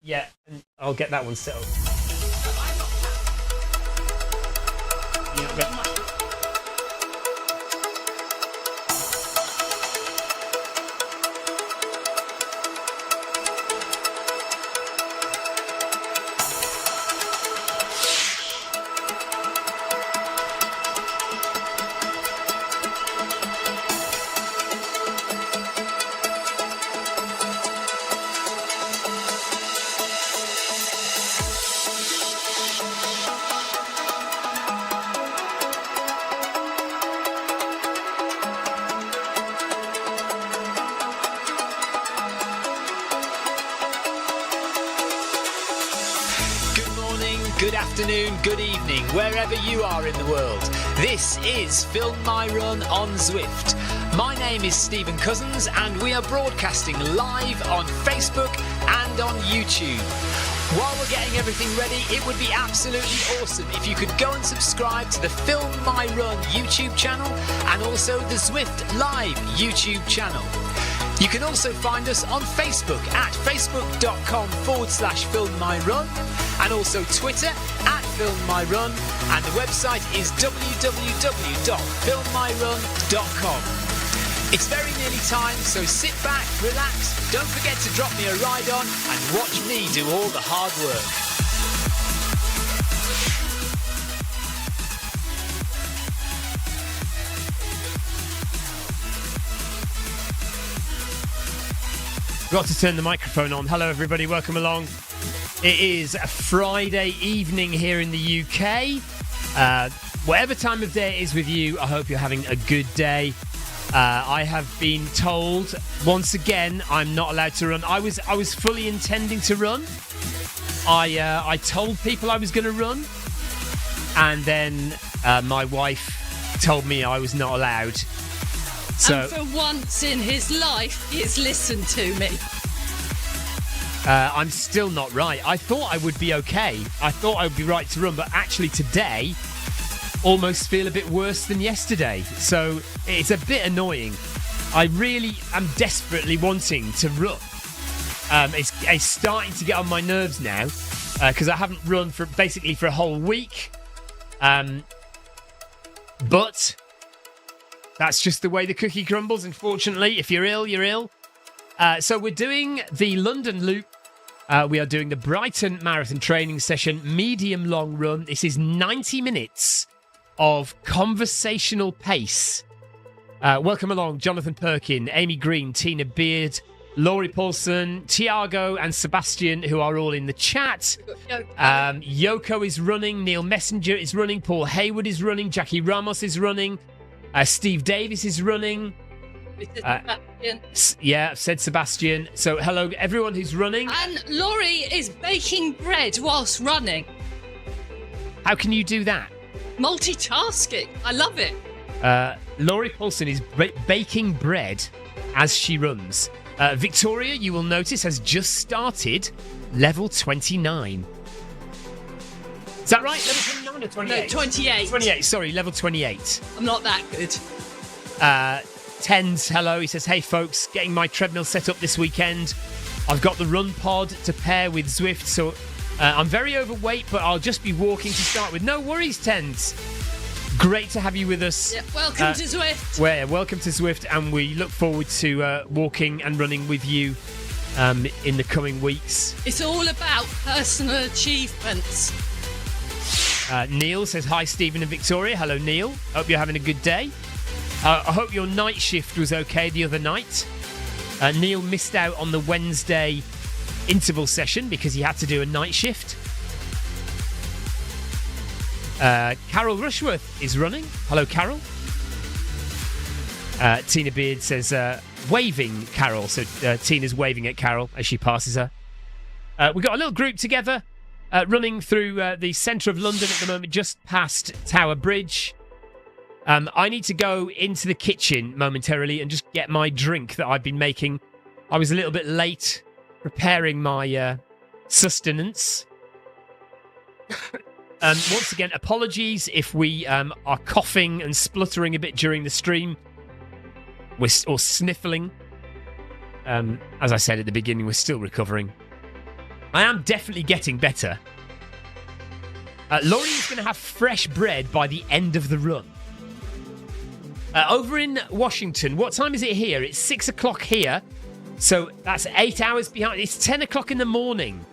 Yeah, and I'll get that one set up. Yeah, Good afternoon, good evening, wherever you are in the world. This is Film My Run on Zwift. My name is Stephen Cousins and we are broadcasting live on Facebook and on YouTube. While we're getting everything ready, it would be absolutely awesome if you could go and subscribe to the Film My Run YouTube channel and also the Zwift Live YouTube channel. You can also find us on Facebook at facebook.com/filmmyrun and also Twitter at filmmyrun, and the website is www.filmmyrun.com. It's very nearly time, so sit back, relax, don't forget to drop me a ride on and watch me do all the hard work. Got to turn the microphone on. Hello everybody, welcome along. It is a Friday evening here in the UK. Whatever time of day it is with you, I hope you're having a good day. I have been told once again I'm not allowed to run. I was fully intending to run. I told people I was going to run, and then my wife told me I was not allowed. So, and for once in his life, he's listened to me. I'm still not right. I thought I would be okay. I thought I would be right to run, but actually today almost feel a bit worse than yesterday. So it's a bit annoying. I really am desperately wanting to run. It's starting to get on my nerves now because I haven't run for a whole week. But that's just the way the cookie crumbles, unfortunately. If you're ill, you're ill. So we're doing the London Loop. We are doing the Brighton Marathon Training session, medium long run. This is 90 minutes of conversational pace. Welcome along, Jonathan Perkin, Amy Green, Tina Beard, Laurie Paulson, Tiago and Sebastian, who are all in the chat. Yoko is running, Neil Messenger is running, Paul Hayward is running, Jackie Ramos is running, Steve Davis is running. Yeah, I've said Sebastian. So hello everyone who's running. And Laurie is baking bread whilst running. How can you do that? Multitasking. I love it. Laurie Paulson is baking bread as she runs. Victoria, you will notice, has just started level 29. Is that right? Level 29 or 28? No, 28. 28, sorry, level 28. I'm not that good. Tens, hello. He says, hey folks, getting my treadmill set up this weekend. I've got the run pod to pair with Zwift, so I'm very overweight, but I'll just be walking to start with. No worries, Tens. Great to have you with us. Yeah, welcome to Zwift. Welcome to Zwift, and we look forward to walking and running with you in the coming weeks. It's all about personal achievements. Neil says, hi, Stephen and Victoria. Hello, Neil. Hope you're having a good day. I hope your night shift was okay the other night. Neil missed out on the Wednesday interval session because he had to do a night shift. Carol Rushworth is running. Hello, Carol. Tina Beard says, waving Carol. So Tina's waving at Carol as she passes her. We've got a little group together running through the centre of London at the moment, just past Tower Bridge. I need to go into the kitchen momentarily and just get my drink that I've been making. I was a little bit late preparing my sustenance. Once again, apologies if we are coughing and spluttering a bit during the stream. Or sniffling. As I said at the beginning, we're still recovering. I am definitely getting better. Laurie is going to have fresh bread by the end of the run. Over in Washington, what time is it here? It's 6 o'clock here. So that's 8 hours behind. It's 10 o'clock in the morning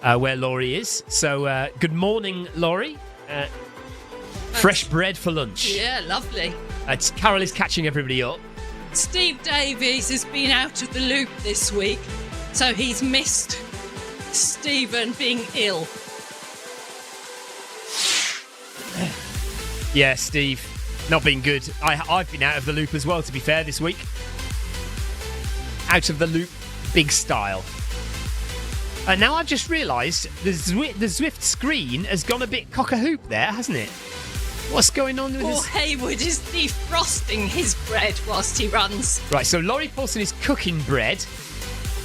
where Laurie is. So good morning, Laurie. Fresh bread for lunch. Yeah, lovely. Carol is catching everybody up. Steve Davies has been out of the loop this week, so he's missed Stephen being ill. Yeah, Steve, not been good. I've been out of the loop as well, to be fair, this week. Out of the loop, big style. Now I've just realised the Zwift screen has gone a bit cock-a-hoop there, hasn't it? What's going on with Poor this? Hayward is defrosting his bread whilst he runs. Right, so Laurie Paulson is cooking bread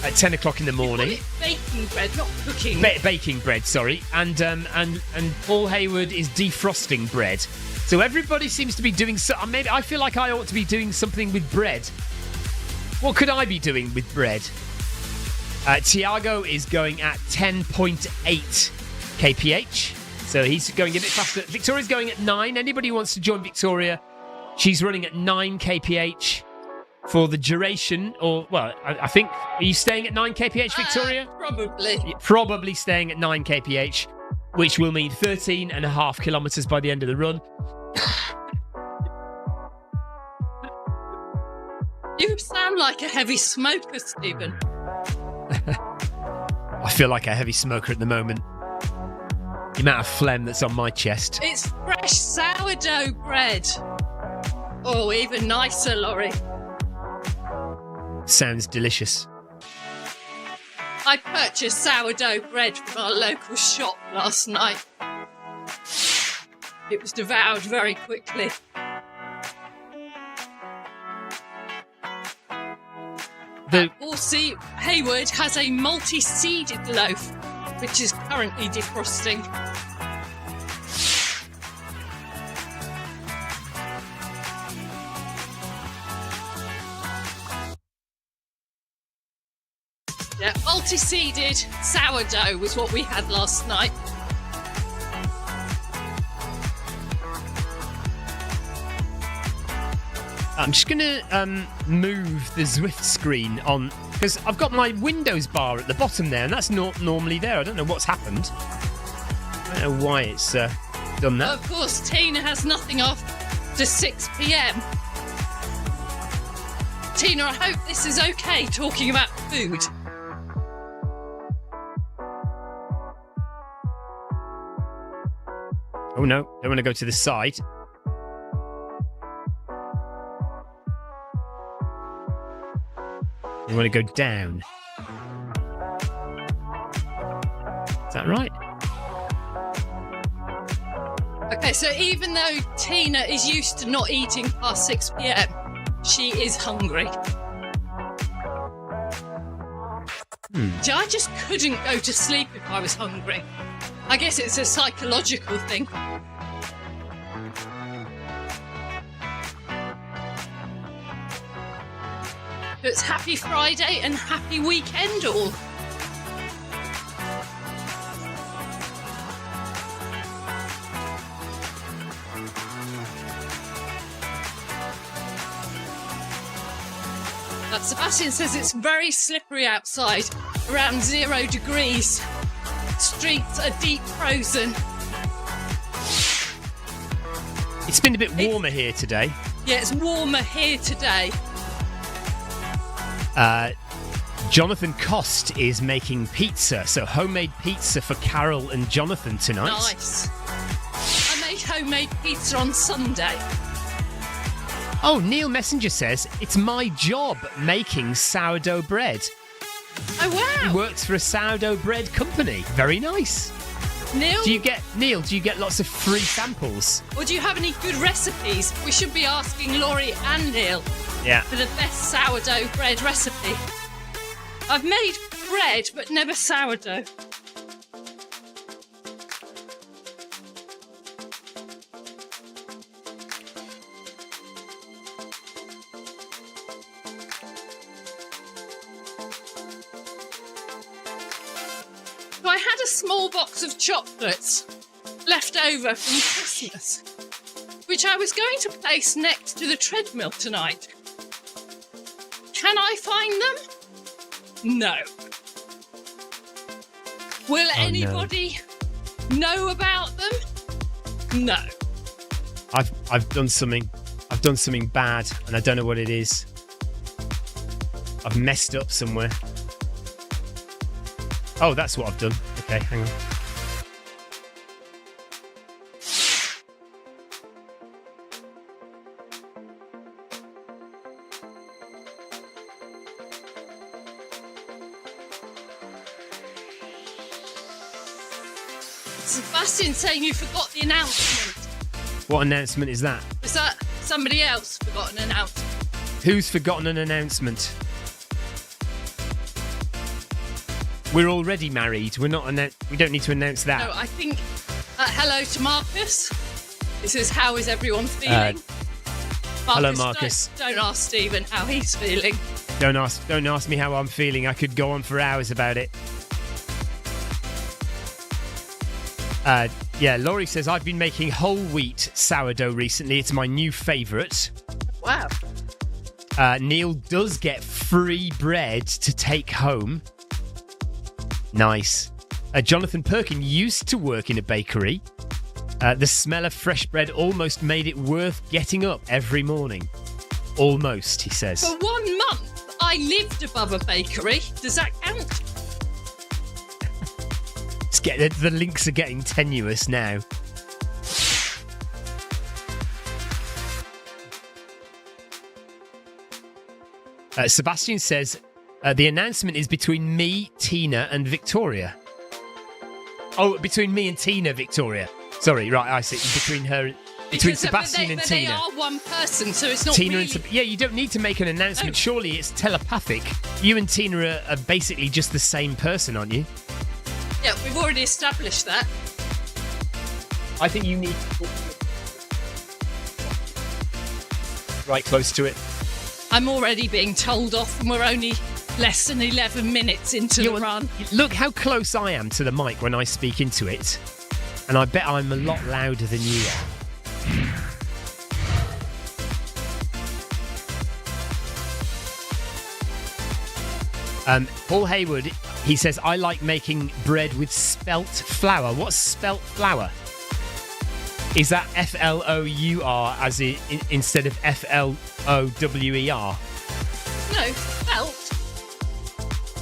at 10 o'clock in the morning. You call it baking bread, not cooking. Baking bread, sorry. And Paul Hayward is defrosting bread. So everybody seems to be doing maybe I feel like I ought to be doing something with bread. What could I be doing with bread? Tiago is going at 10.8 kph. So he's going a bit faster. Victoria's going at 9. Anybody who wants to join Victoria, she's running at 9 kph for the duration. Or, well, I think, are you staying at 9 kph, Victoria? Probably. Probably staying at 9 kph, which will mean 13.5 kilometres by the end of the run. You sound like a heavy smoker, Stephen. I feel like a heavy smoker at the moment. The amount of phlegm that's on my chest. It's fresh sourdough bread. Oh, even nicer, Laurie. Sounds delicious. I purchased sourdough bread from our local shop last night. It was devoured very quickly. Also, Hayward has a multi-seeded loaf, which is currently defrosting. Yeah, multi-seeded sourdough was what we had last night. I'm just going to move the Zwift screen on, because I've got my Windows bar at the bottom there, and that's not normally there. I don't know what's happened. I don't know why it's done that. Of course, Tina has nothing after 6 p.m. Tina, I hope this is okay talking about food. Oh no, don't want to go to the side. You want to go down. Is that right? Okay, so even though Tina is used to not eating past 6 p.m, she is hungry. See, I just couldn't go to sleep if I was hungry. I guess it's a psychological thing. So it's happy Friday and happy weekend all. Sebastian says it's very slippery outside, around 0 degrees. Streets are deep frozen. It's been a bit warmer here today. Yeah, it's warmer here today. Jonathan Cost is making pizza, so homemade pizza for Carol and Jonathan tonight. Nice. I made homemade pizza on Sunday. Oh, Neil Messenger says, it's my job making sourdough bread. Oh, wow. He works for a sourdough bread company. Very nice. Neil? Do you get lots of free samples? Or do you have any good recipes? We should be asking Laurie and Neil for the best sourdough bread recipe. I've made bread, but never sourdough. had a small box of chocolates left over from Christmas, which I was going to place next to the treadmill tonight. Can I find them? No. Will anybody know about them? No. I've done something bad, and I don't know what it is. I've messed up somewhere. Oh, that's what I've done. Okay, hang on. Sebastian's saying you forgot the announcement. What announcement is that? Was that somebody else forgot an announcement? Who's forgotten an announcement? We're already married. We don't need to announce that. No, I think. Hello to Marcus. This is how is everyone feeling? Hello, Marcus. Don't ask Stephen how he's feeling. Don't ask me how I'm feeling. I could go on for hours about it. Yeah, Laurie says, I've been making whole wheat sourdough recently. It's my new favourite. Wow. Neil does get free bread to take home. Nice. Jonathan Perkin used to work in a bakery. The smell of fresh bread almost made it worth getting up every morning. Almost, he says. For 1 month, I lived above a bakery. Does that count? The links are getting tenuous now. Sebastian says, the announcement is between me, Tina and Victoria. Oh, between me and Tina, Victoria. Sorry, right, I see. Between Sebastian and Tina. They are one person, so it's not Tina really... Yeah, you don't need to make an announcement. No. Surely it's telepathic. You and Tina are basically just the same person, aren't you? Yeah, we've already established that. I think you need to talk right close to it. I'm already being told off and we're only less than 11 minutes into the run. Look how close I am to the mic when I speak into it. And I bet I'm a lot louder than you are. Paul Hayward, he says, I like making bread with spelt flour. What's spelt flour? Is that F-L-O-U-R as instead of F-L-O-W-E-R? No, spelt.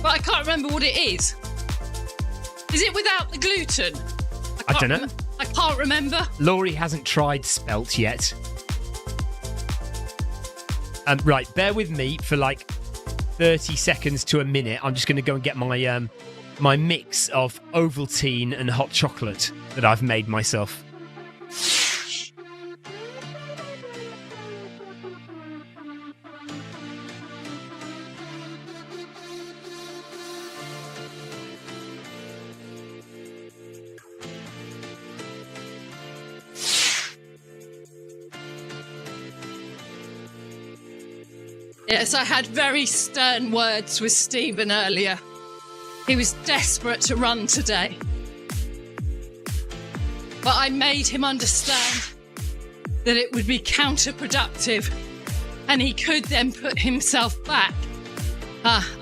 But I can't remember what it is. Is it without the gluten? I don't know. I can't remember. Laurie hasn't tried spelt yet. Right, bear with me for like 30 seconds to a minute. I'm just going to go and get my my mix of Ovaltine and hot chocolate that I've made myself. Yes, I had very stern words with Stephen earlier. He was desperate to run today. But I made him understand that it would be counterproductive and he could then put himself back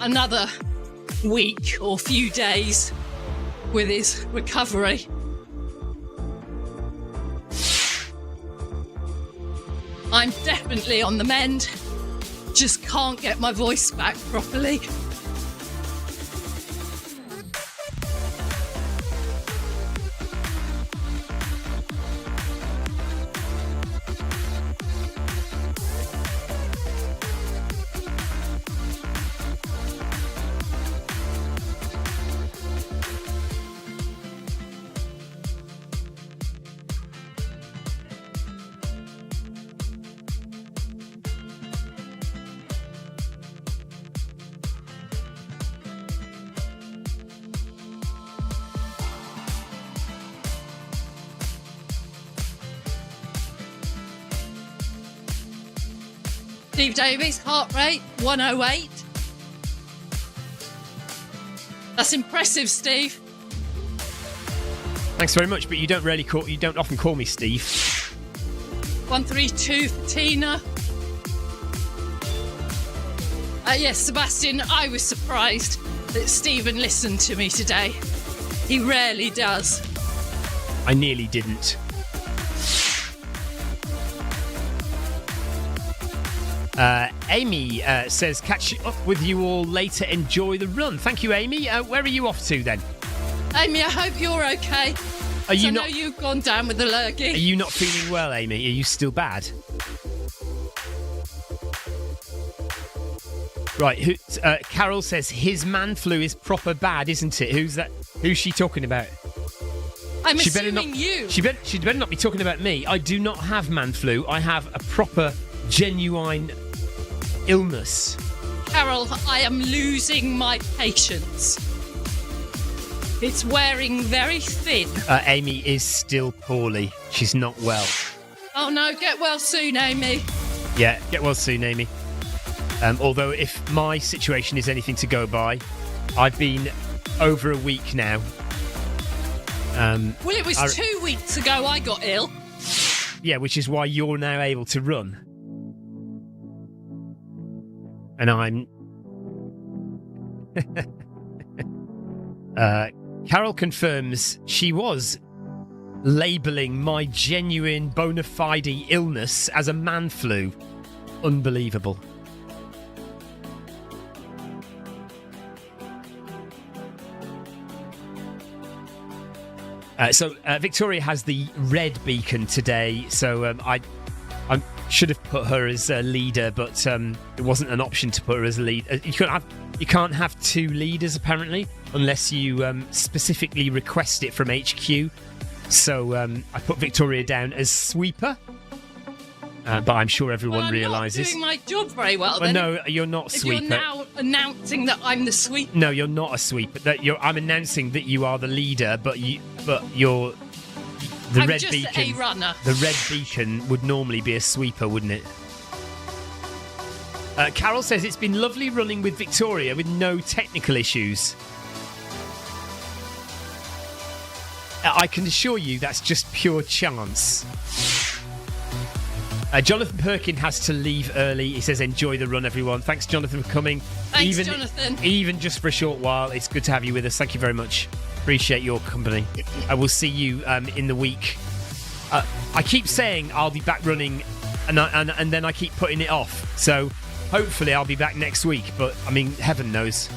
another week or few days with his recovery. I'm definitely on the mend. Just can't get my voice back properly. Steve Davies, heart rate 108. That's impressive, Steve. Thanks very much, but you don't often call me Steve. 132 for Tina. Yes, Sebastian, I was surprised that Stephen listened to me today. He rarely does. I nearly didn't. Amy says, catch up with you all later. Enjoy the run. Thank you, Amy. Where are you off to then? Amy, I hope you're okay. I know you've gone down with the lurgy. Are you not feeling well, Amy? Are you still bad? Right, Carol says his man flu is proper bad, isn't it? Who's that? Who's she talking about? I'm assuming you. She better not be talking about me. I do not have man flu. I have a proper, genuine illness. Carol, I am losing my patience. It's wearing very thin. Amy is still poorly. She's not well. Oh no, get well soon, Amy. Yeah, get well soon, Amy. Although if my situation is anything to go by, I've been over a week now. Well, it was 2 weeks ago I got ill. Yeah, which is why you're now able to run. And I'm... Carol confirms she was labelling my genuine bona fide illness as a man flu. Unbelievable. So Victoria has the red beacon today, so I should have put her as a leader, but it wasn't an option to put her as a lead. You can't have two leaders apparently unless you specifically request it from HQ. So I put Victoria down as sweeper, but I'm sure everyone realises. I'm not doing my job very well. Well, no, you're not sweeper. You're now announcing that I'm the sweeper. No, you're not a sweeper. I'm announcing that you are the leader, but you're the red beacon. I'm just a runner. The red beacon would normally be a sweeper, wouldn't it? Carol says it's been lovely running with Victoria with no technical issues. I can assure you that's just pure chance. Jonathan Perkin has to leave early. He says, enjoy the run, everyone. Thanks, Jonathan, for coming. Thanks, Jonathan. Even just for a short while. It's good to have you with us. Thank you very much. Appreciate your company. I will see you in the week. I keep saying I'll be back running, and then I keep putting it off. So hopefully I'll be back next week. But, I mean, heaven knows.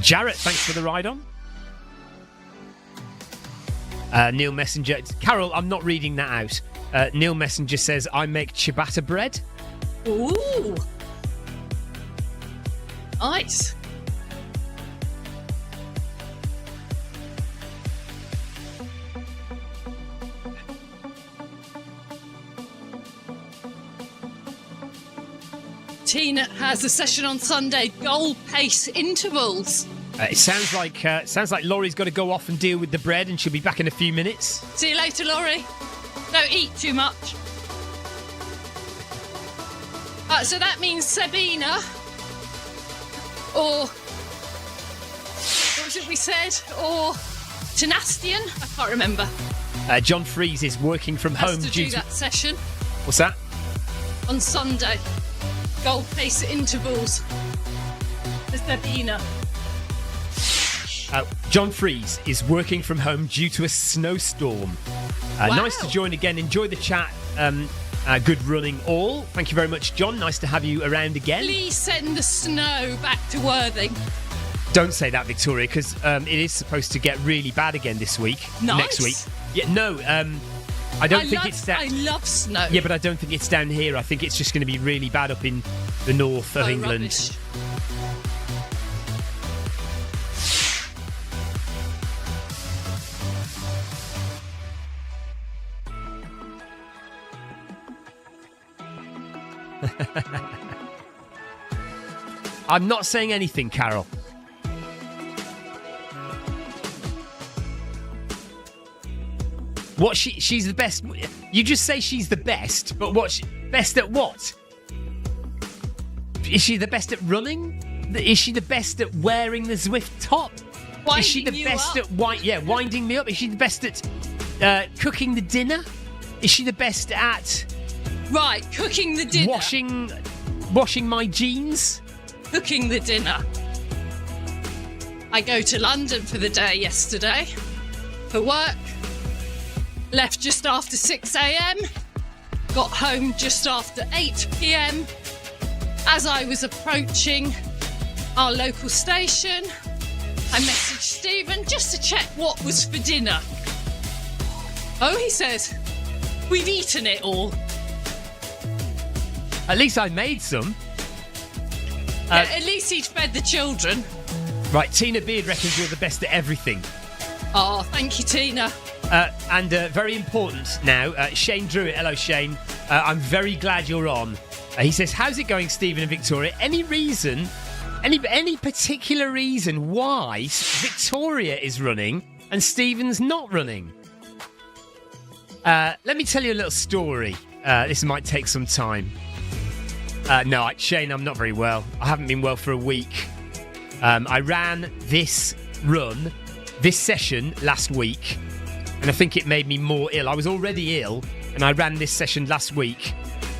Jarrett, thanks for the ride on. Neil Messenger. Carol, I'm not reading that out. Neil Messenger says, I make ciabatta bread. Ooh. Nice. Tina has a session on Sunday, goal pace intervals. It sounds like Laurie's got to go off and deal with the bread, and she'll be back in a few minutes. See you later, Laurie. Don't eat too much. So that means Sabina, or what should we said, or Tenastian? I can't remember. John Freeze is working from home due to that session. What's that? On Sunday, goal pace intervals. For Sabina. John Freeze is working from home due to a snowstorm. Wow. Nice to join again. Enjoy the chat. Good running all. Thank you very much, John. Nice to have you around again. Please send the snow back to Worthing. Don't say that, Victoria, because it is supposed to get really bad again this week. Nice. Next week. Yeah, no, I think it's down. I love snow. Yeah, but I don't think it's down here. I think it's just going to be really bad up in the north of England. Rubbish. I'm not saying anything, Carol. What she's the best. You just say she's the best, but best at what? Is she the best at running? Is she the best at wearing the Zwift top? Is she the best at winding me up? Is she the best at cooking the dinner? Is she the best at cooking the dinner? Washing my jeans? Cooking the dinner. I go to London for the day yesterday for work. Left just after 6 a.m. Got home just after 8 p.m. As I was approaching our local station, I messaged Stephen just to check what was for dinner. Oh, he says, we've eaten it all. At least I made some. At least he'd fed the children. Right, Tina Beard reckons you're the best at everything. Oh, thank you, Tina. And very important now, Shane Druitt. Hello, Shane. I'm very glad you're on. He says, how's it going, Stephen and Victoria? Any reason, any particular reason why Victoria is running and Stephen's not running? Let me tell you a little story. This might take some time. No, Shane, I'm not very well. I haven't been well for a week. I ran this session last week, and I think it made me more ill. I was already ill, and I ran this session last week,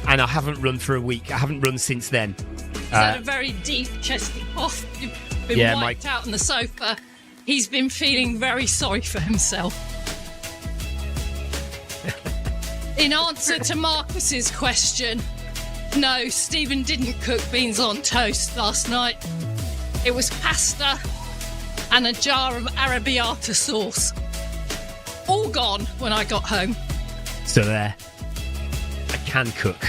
and I haven't run for a week. I haven't run since then. He's had a very deep chesty cough. You've been wiped out on the sofa. He's been feeling very sorry for himself. In answer to Marcus's question, no, Stephen didn't cook beans on toast last night. It was pasta and a jar of arrabbiata sauce. All gone when I got home. So there. I can cook.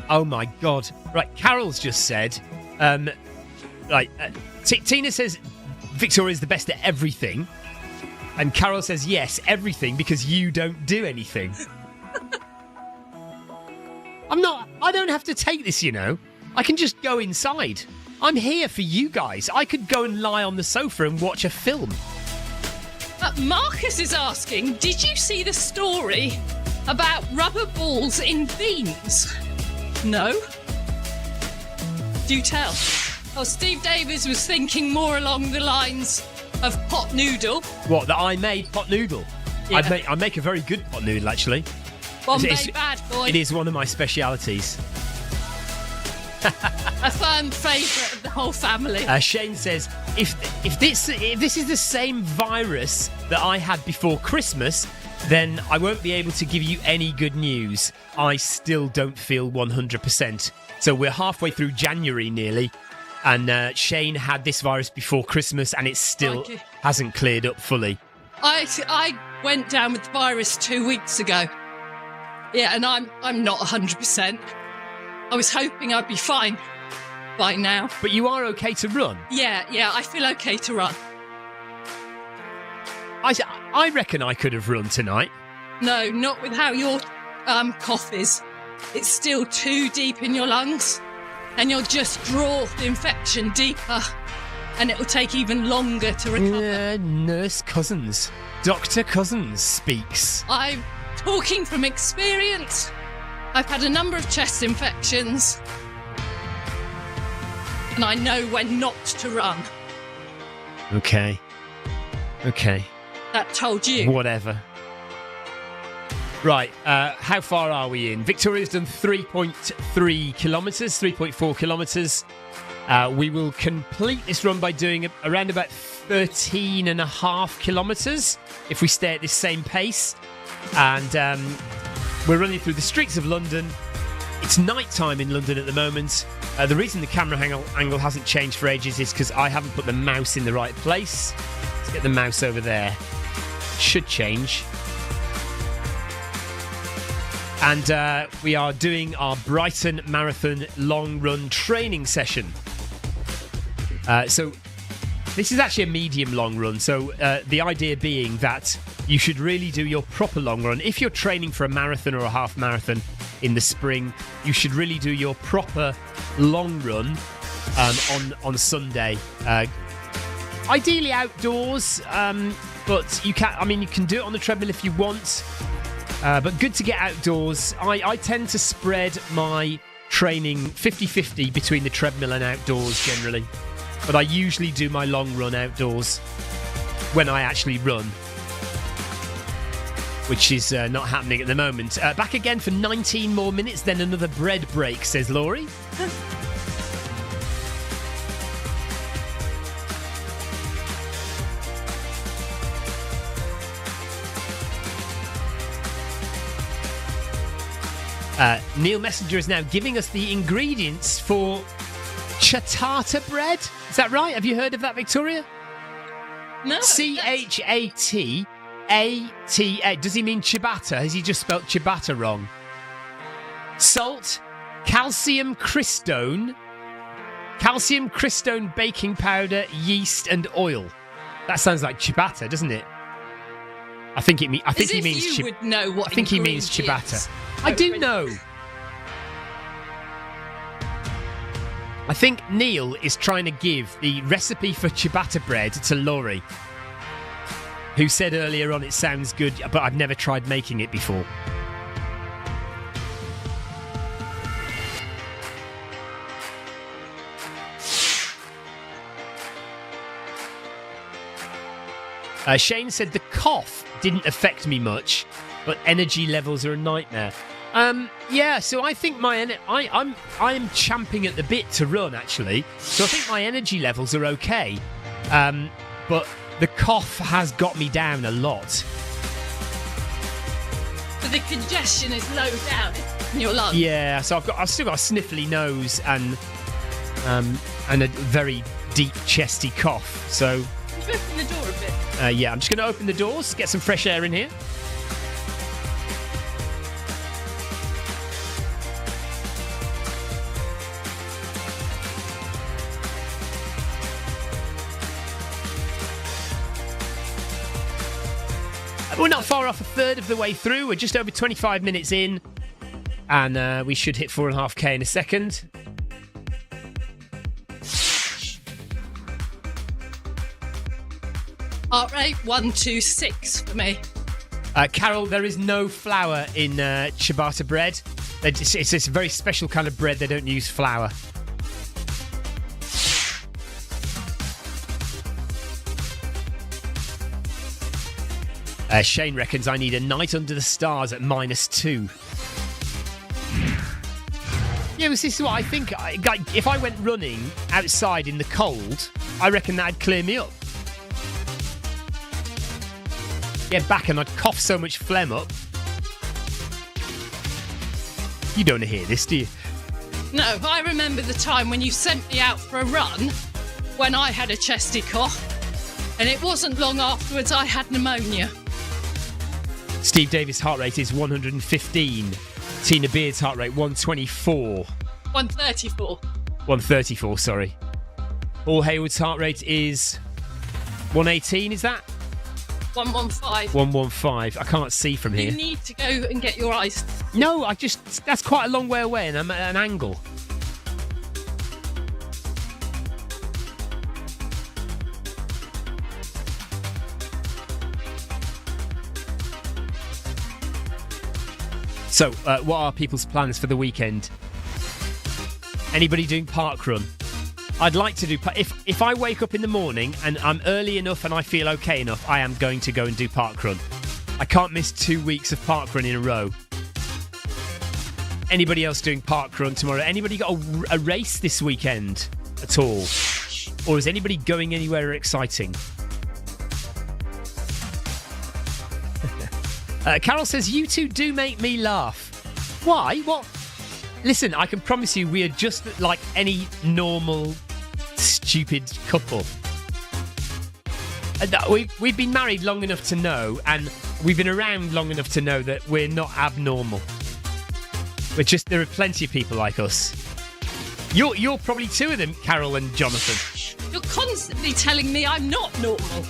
Oh my God. Right, Carol's just said, Tina says Victoria's the best at everything. And Carol says, yes, everything, because you don't do anything. I don't have to take this, you know. I can just go inside. I'm here for you guys. I could go and lie on the sofa and watch a film. Marcus is asking, did you see the story about rubber balls in beans? No? Do tell. Oh, Steve Davies was thinking more along the lines of pot noodle. What, that I made pot noodle? Yeah. I make a very good pot noodle, actually. Bombay bad boy. It is one of my specialities. A firm favourite of the whole family. Shane says, if this is the same virus that I had before Christmas, then I won't be able to give you any good news. I still don't feel 100%. So we're halfway through January nearly, and Shane had this virus before Christmas, and it still hasn't cleared up fully. I went down with the virus 2 weeks ago. Yeah, and I'm not 100%. I was hoping I'd be fine by now. But you are okay to run? Yeah, I feel okay to run. I reckon I could have run tonight. No, not with how your cough is. It's still too deep in your lungs, and you'll just draw the infection deeper, and it will take even longer to recover. Nurse Cousins. Dr. Cousins speaks. I'm talking from experience. I've had a number of chest infections, and I know when not to run. Okay. That told you. Whatever. Right, how far are we in? Victoria's done 3.3 kilometres, 3.4 kilometres. We will complete this run by doing around about 13 and a half kilometres if we stay at this same pace. And we're running through the streets of London. It's night time in London at the moment. The reason the camera angle hasn't changed for ages is because I haven't put the mouse in the right place. Let's get the mouse over there. Should change. And we are doing our Brighton Marathon long run training session. So this is actually a medium long run. So the idea being that you should really do your proper long run. If you're training for a marathon or a half marathon in the spring, you should really do your proper long run on Sunday. Ideally outdoors, but you can do it on the treadmill if you want. But good to get outdoors. I tend to spread my training 50-50 between the treadmill and outdoors generally. But I usually do my long run outdoors when I actually run, which is not happening at the moment. Back again for 19 more minutes, then another bread break, says Laurie. Neil Messenger is now giving us the ingredients for ciabatta bread. Is that right? Have you heard of that, Victoria? No. Ciabatta. Does he mean ciabatta? Has he just spelt ciabatta wrong? Salt, calcium crystone, baking powder, yeast, and oil. That sounds like ciabatta, doesn't it? I think he means. You would know what. I think he means ciabatta. I do know. I think Neil is trying to give the recipe for ciabatta bread to Laurie, who said earlier on it sounds good, but I've never tried making it before. Shane said the cough didn't affect me much, but energy levels are a nightmare. Yeah, so I think I'm champing at the bit to run actually. So I think my energy levels are okay, but the cough has got me down a lot. But the congestion is low down in your lungs. Yeah, so I've still got a sniffly nose and a very deep chesty cough. So can you open the door a bit? Yeah, I'm just going to open the doors, get some fresh air in here. We're not far off a third of the way through. We're just over 25 minutes in, and we should hit 4.5k in a second. Heart rate 126 for me. Carol, there is no flour in ciabatta bread. It's a very special kind of bread. They don't use flour. Shane reckons I need a night under the stars at -2. Yeah, this is what I think. If I went running outside in the cold, I reckon that'd clear me up. Get back and I'd cough so much phlegm up. You don't want to hear this, do you? No, I remember the time when you sent me out for a run when I had a chesty cough, and it wasn't long afterwards I had pneumonia. Steve Davis' heart rate is 115. Tina Beard's heart rate 124. 134. 134, sorry. Paul Hayward's heart rate is 118, is that? 115. 115. I can't see from here. You need to go and get your eyes. No, that's quite a long way away and I'm at an angle. So, what are people's plans for the weekend? Anybody doing parkrun? I'd like to do... If I wake up in the morning and I'm early enough and I feel okay enough, I am going to go and do parkrun. I can't miss 2 weeks of parkrun in a row. Anybody else doing parkrun tomorrow? Anybody got a race this weekend at all? Or is anybody going anywhere exciting? Carol says, you two do make me laugh. Why? What? Listen, I can promise you we are just like any normal, stupid couple. We've been married long enough to know, and we've been around long enough to know that we're not abnormal. There are plenty of people like us. You're probably two of them, Carol and Jonathan. You're constantly telling me I'm not normal.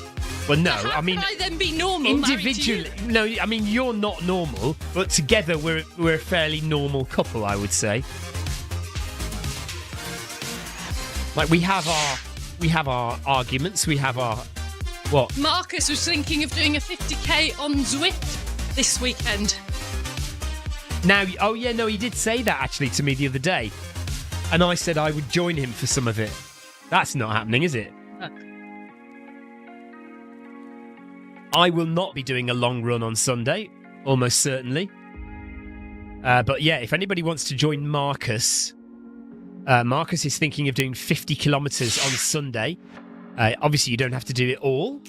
Well, no, How I mean... can I then be normal? Individually... No, I mean, you're not normal, but together we're a fairly normal couple, I would say. Like, we have our arguments, we have our... What? Marcus was thinking of doing a 50k on Zwift this weekend. Now, oh yeah, no, he did say that actually to me the other day. And I said I would join him for some of it. That's not happening, is it? I will not be doing a long run on Sunday, almost certainly. But yeah, if anybody wants to join Marcus, Marcus is thinking of doing 50 kilometres on Sunday. Obviously, you don't have to do it all.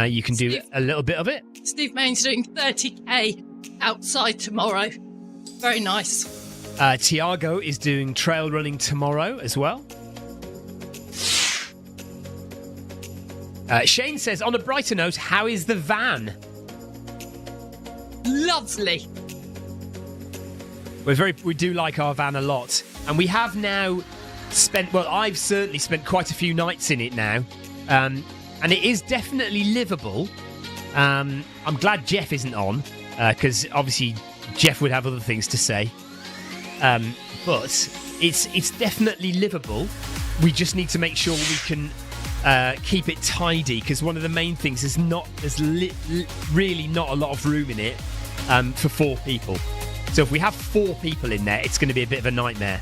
You can do a little bit of it. Steve Main's doing 30k outside tomorrow. Very nice. Tiago is doing trail running tomorrow as well. Shane says, on a brighter note, how is the van? Lovely. We do like our van a lot. And we have now I've certainly spent quite a few nights in it now. And it is definitely livable. I'm glad Jeff isn't on, because obviously Jeff would have other things to say. But it's definitely livable. We just need to make sure we can keep it tidy, because one of the main things is there's really not a lot of room in it for 4 people. So if we have 4 people in there, it's going to be a bit of a nightmare.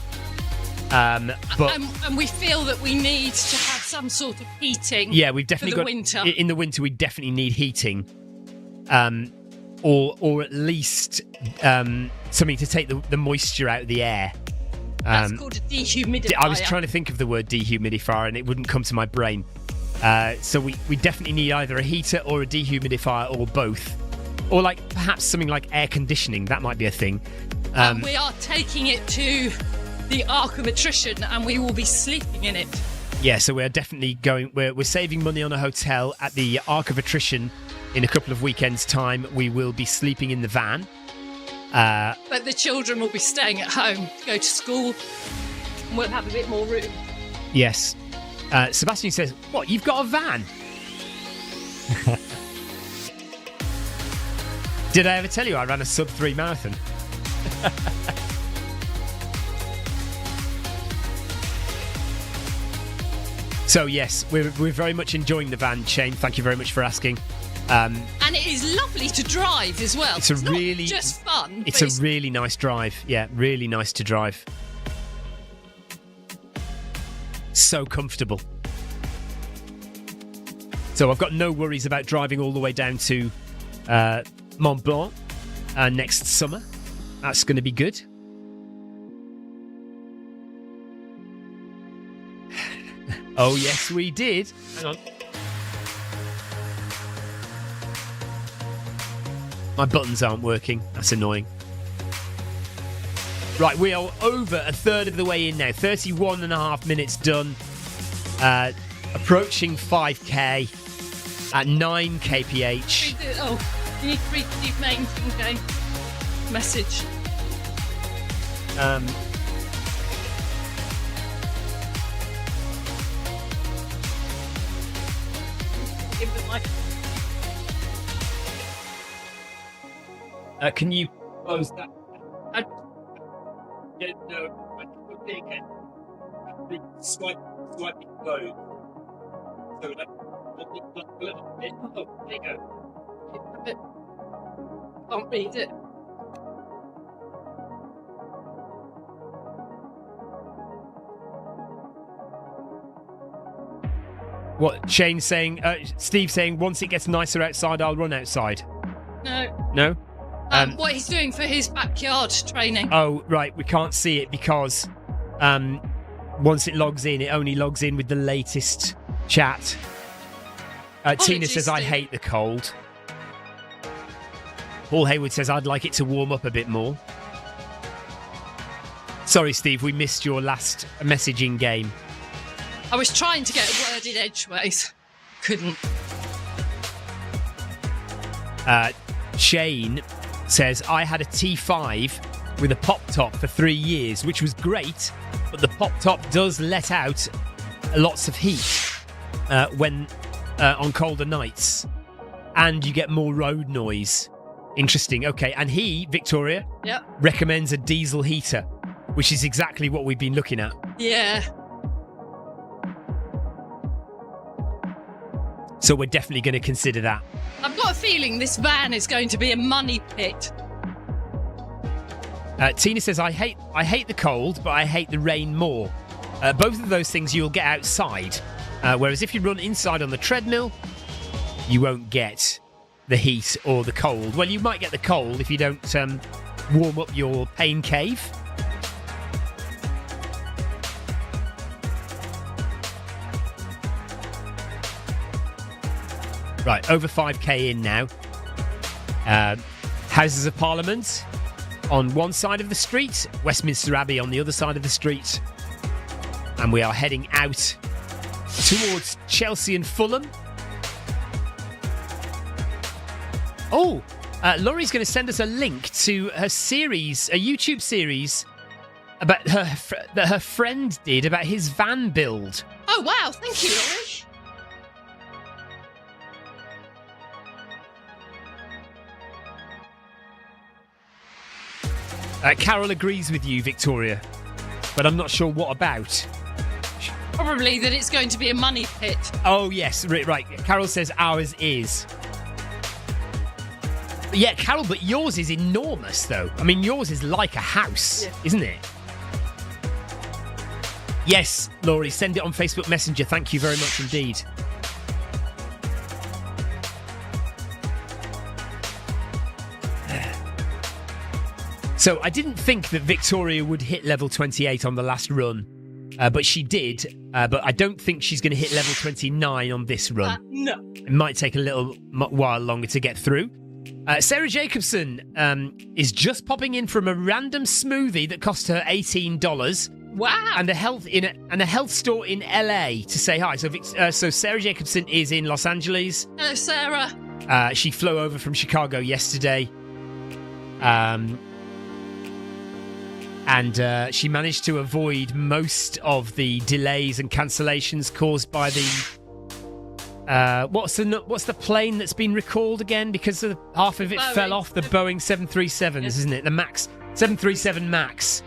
But and we feel that we need to have some sort of heating. Yeah, we've definitely got winter. In the winter. We definitely need heating, or at least something to take the moisture out of the air. That's called a dehumidifier. I was trying to think of the word dehumidifier, and it wouldn't come to my brain. So we definitely need either a heater or a dehumidifier, or both, or like perhaps something like air conditioning. That might be a thing. We are taking it to the Ark of Attrition, and we will be sleeping in it. Yeah, so we're definitely going. We're saving money on a hotel at the Ark of Attrition in a couple of weekends' time. We will be sleeping in the van. But the children will be staying at home to go to school, and we'll have a bit more room. Yes. Sebastian says, "What? You've got a van?" Did I ever tell you I ran a sub-3 marathon? So yes, we're very much enjoying the van, Shane. Thank you very much for asking. And it is lovely to drive as well. It's really not just fun. It's a really nice drive. Yeah, really nice to drive. So comfortable. So I've got no worries about driving all the way down to Mont Blanc next summer. That's going to be good. Oh, yes, we did. Hang on. My buttons aren't working. That's annoying. Right, we are over a third of the way in now. 31 and a half minutes done. Approaching 5k at 9 kph. Oh, you need to read Steve Main's game message. Give them like. Can you close that? I don't know. I put it again. Swipe it closed. So that a little bit. Oh, there you go. Can't read it. What Shane's saying? Steve saying once it gets nicer outside, I'll run outside. No. No. What he's doing for his backyard training. Oh, right. We can't see it because once it logs in, it only logs in with the latest chat. Tina says, I hate the cold. Paul Hayward says, I'd like it to warm up a bit more. Sorry, Steve, we missed your last messaging game. I was trying to get a word in edgeways. Couldn't. Shane says, I had a T5 with a pop top for 3 years, which was great, but the pop top does let out lots of heat when on colder nights, and you get more road noise. Interesting. Okay, and he, Victoria, recommends a diesel heater, which is exactly what we've been looking at. Yeah. So we're definitely going to consider that. I've got a feeling this van is going to be a money pit. Tina says, I hate the cold, but I hate the rain more. Both of those things you'll get outside. Whereas if you run inside on the treadmill, you won't get the heat or the cold. Well, you might get the cold if you don't warm up your pain cave. Right, over 5k in now. Houses of Parliament on one side of the street, Westminster Abbey on the other side of the street. And we are heading out towards Chelsea and Fulham. Oh, Laurie's going to send us a link to her series, a YouTube series about that her friend did about his van build. Oh, wow. Thank you, Laurie. Carol agrees with you, Victoria, but I'm not sure what about. Probably that it's going to be a money pit. Oh, yes, right. Carol says ours is. Yeah, Carol, but yours is enormous, though. I mean, yours is like a house, isn't it? Yes, Laurie, send it on Facebook Messenger. Thank you very much indeed. So I didn't think that Victoria would hit level 28 on the last run, but she did. But I don't think she's going to hit level 29 on this run. No. It might take a little while longer to get through. Sarah Jacobson is just popping in from a random smoothie that cost her $18. Wow. And a health store in LA to say hi. So Sarah Jacobson is in Los Angeles. Hello, Sarah. She flew over from Chicago yesterday. And she managed to avoid most of the delays and cancellations caused by the what's the plane that's been recalled again because half of it fell off, the Boeing 737s, isn't it? The Max 737 Max.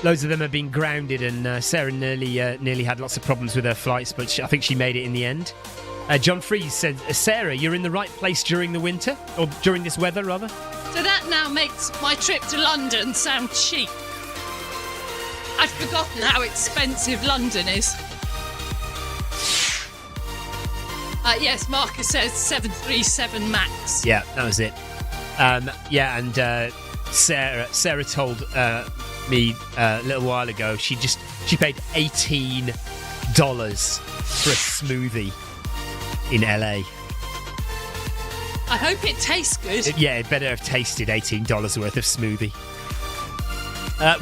Loads of them have been grounded, and Sarah nearly had lots of problems with her flights, but I think she made it in the end. John Fries said, Sarah, you're in the right place during the winter, or during this weather, rather. So that now makes my trip to London sound cheap. I'd forgotten how expensive London is. Yes, Marcus says 737 Max. Yeah, that was it. And Sarah told me a little while ago she paid $18 for a smoothie in LA. I hope it tastes good. It better have tasted $18 worth of smoothie.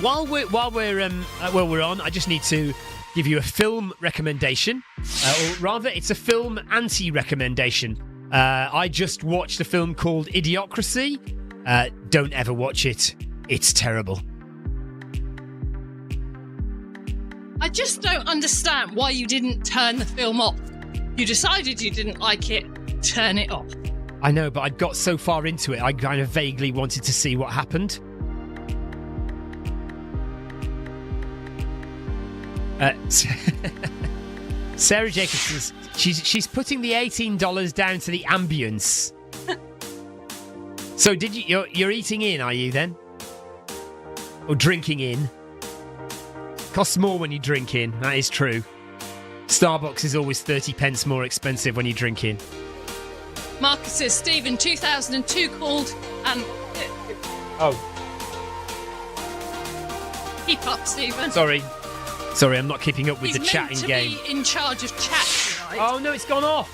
While we're on, I just need to give you a film recommendation, or rather, it's a film anti-recommendation. I just watched a film called Idiocracy. Don't ever watch it; it's terrible. I just don't understand why you didn't turn the film off. You decided you didn't like it, turn it off. I know, but I got so far into it, I kind of vaguely wanted to see what happened. Sarah Jacobson, she's putting the $18 down to the ambience. So you're eating in, are you then? Or drinking in? Costs more when you drink in, that is true. Starbucks is always 30 pence more expensive when you drink in. Marcus says Stephen 2002 called and... Oh. Keep up, Stephen. Sorry, I'm not keeping up with the chatting game. He's meant to be in charge of chat tonight. Oh no, it's gone off.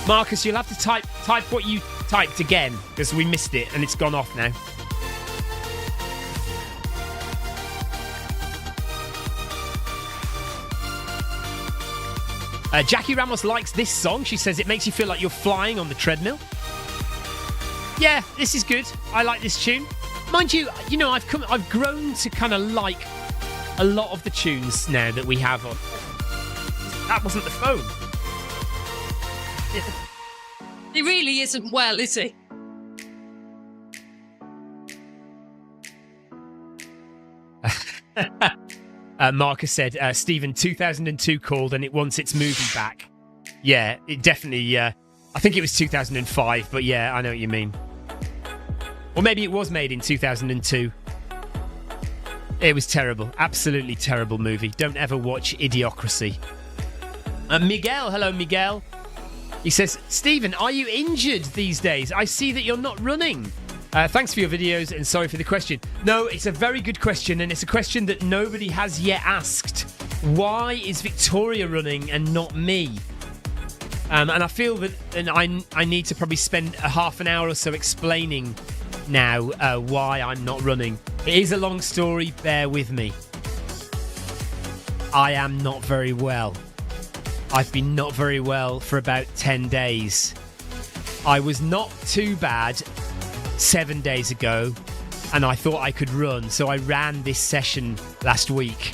Marcus, you'll have to type what you typed again, because we missed it and it's gone off now. Jackie Ramos likes this song. She says it makes you feel like you're flying on the treadmill. Yeah, this is good. I like this tune. Mind you, I've grown to kind of like a lot of the tunes now that we have on. That wasn't the phone. He really isn't well, is he? Marcus said, Stephen, 2002 called and it wants its movie back. Yeah, it definitely, I think it was 2005, but yeah, I know what you mean. Or maybe it was made in 2002. It was terrible. Absolutely terrible movie. Don't ever watch Idiocracy. Miguel. Hello, Miguel. He says, Stephen, are you injured these days? I see that you're not running. Thanks for your videos and sorry for the question. No, it's a very good question, and it's a question that nobody has yet asked. Why is Victoria running and not me? And I feel that I need to probably spend a half an hour or so explaining now why I'm not running. It is a long story, bear with me. I am not very well. I've been not very well for about 10 days. I was not too bad 7 days ago, and I thought I could run, so I ran this session last week,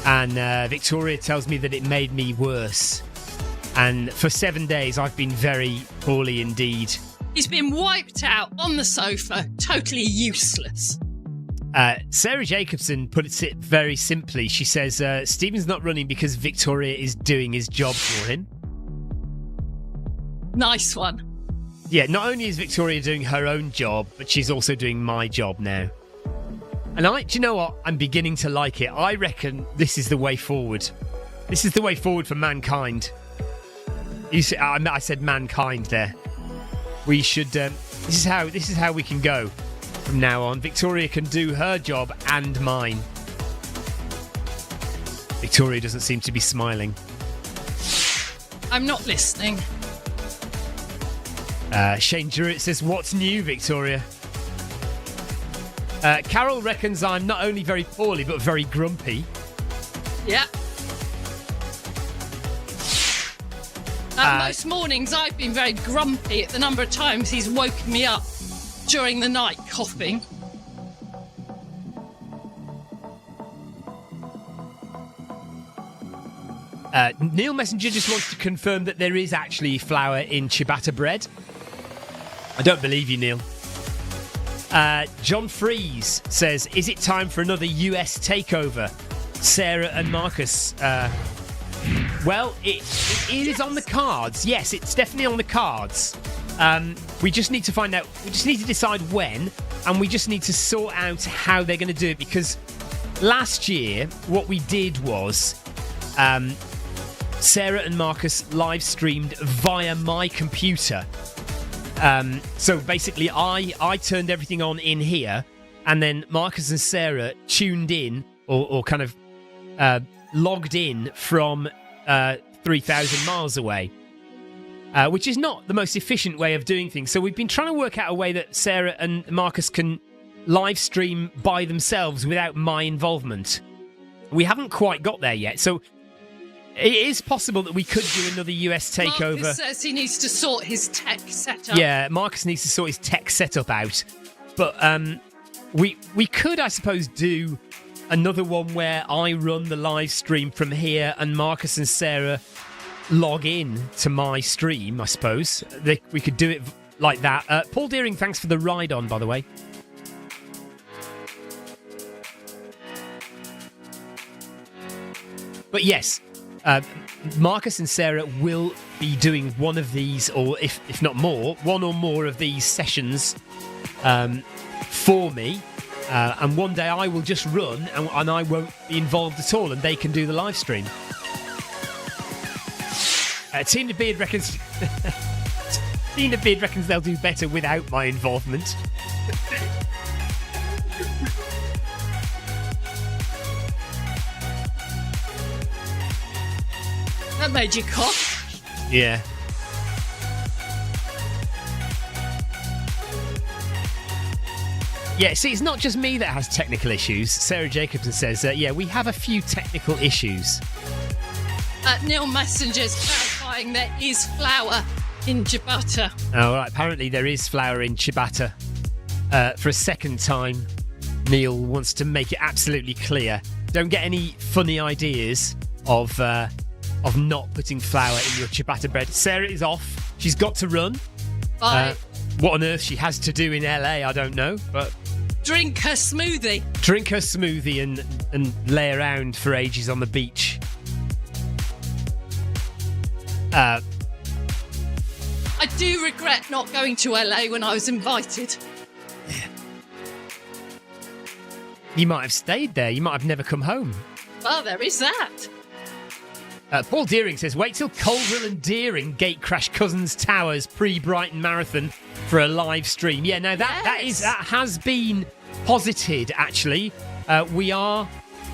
and Victoria tells me that it made me worse, and for 7 days I've been very poorly indeed. He's been wiped out on the sofa, totally useless. Sarah Jacobson put it very simply. She says Stephen's not running because Victoria is doing his job for him. Nice one. Yeah, not only is Victoria doing her own job, but she's also doing my job now. And do you know what? I'm beginning to like it. I reckon this is the way forward. This is the way forward for mankind. I said mankind there. We should. This is how we can go from now on. Victoria can do her job and mine. Victoria doesn't seem to be smiling. I'm not listening. Shane Jurett says, what's new, Victoria? Carol reckons I'm not only very poorly, but very grumpy. Yeah. Most mornings I've been very grumpy at the number of times he's woken me up during the night coughing. Neil Messenger just wants to confirm that there is actually flour in ciabatta bread. I don't believe you, Neil. John Fries says, is it time for another US takeover? Sarah and Marcus. Well, it is on the cards. Yes, it's definitely on the cards. We just need to find out. We just need to decide when, and we just need to sort out how they're going to do it. Because last year, what we did was Sarah and Marcus live streamed via my computer. So basically, I turned everything on in here, and then Marcus and Sarah tuned in or kind of logged in from 3,000 miles away, which is not the most efficient way of doing things. So we've been trying to work out a way that Sarah and Marcus can live stream by themselves without my involvement. We haven't quite got there yet. So it is possible that we could do another US takeover. Marcus says he needs to sort his tech setup. Yeah, Marcus needs to sort his tech setup out. But we could, I suppose, do another one where I run the live stream from here and Marcus and Sarah log in to my stream, I suppose. We could do it like that. Paul Deering, thanks for the ride on, by the way. But yes, Marcus and Sarah will be doing one of these, or if not more, one or more of these sessions for me. And one day I will just run and I won't be involved at all, and they can do the live stream. Tina Beard reckons they'll do better without my involvement. That made you cough. Yeah. Yeah, see, it's not just me that has technical issues. Sarah Jacobson says, yeah, we have a few technical issues. Neil Messenger's clarifying there is flour in ciabatta. Oh, right. Apparently there is flour in ciabatta. For a second time, Neil wants to make it absolutely clear. Don't get any funny ideas of not putting flour in your ciabatta bread. Sarah is off. She's got to run. Bye. What on earth she has to do in LA, I don't know, but... Drink her smoothie. Drink her smoothie and lay around for ages on the beach. I do regret not going to LA when I was invited. You might have stayed there. You might have never come home. Well, there is that. Paul Deering says, wait till Colville and Deering gate crash Cousins Towers pre-Brighton Marathon for a live stream. Yeah, now that has been posited, actually. We are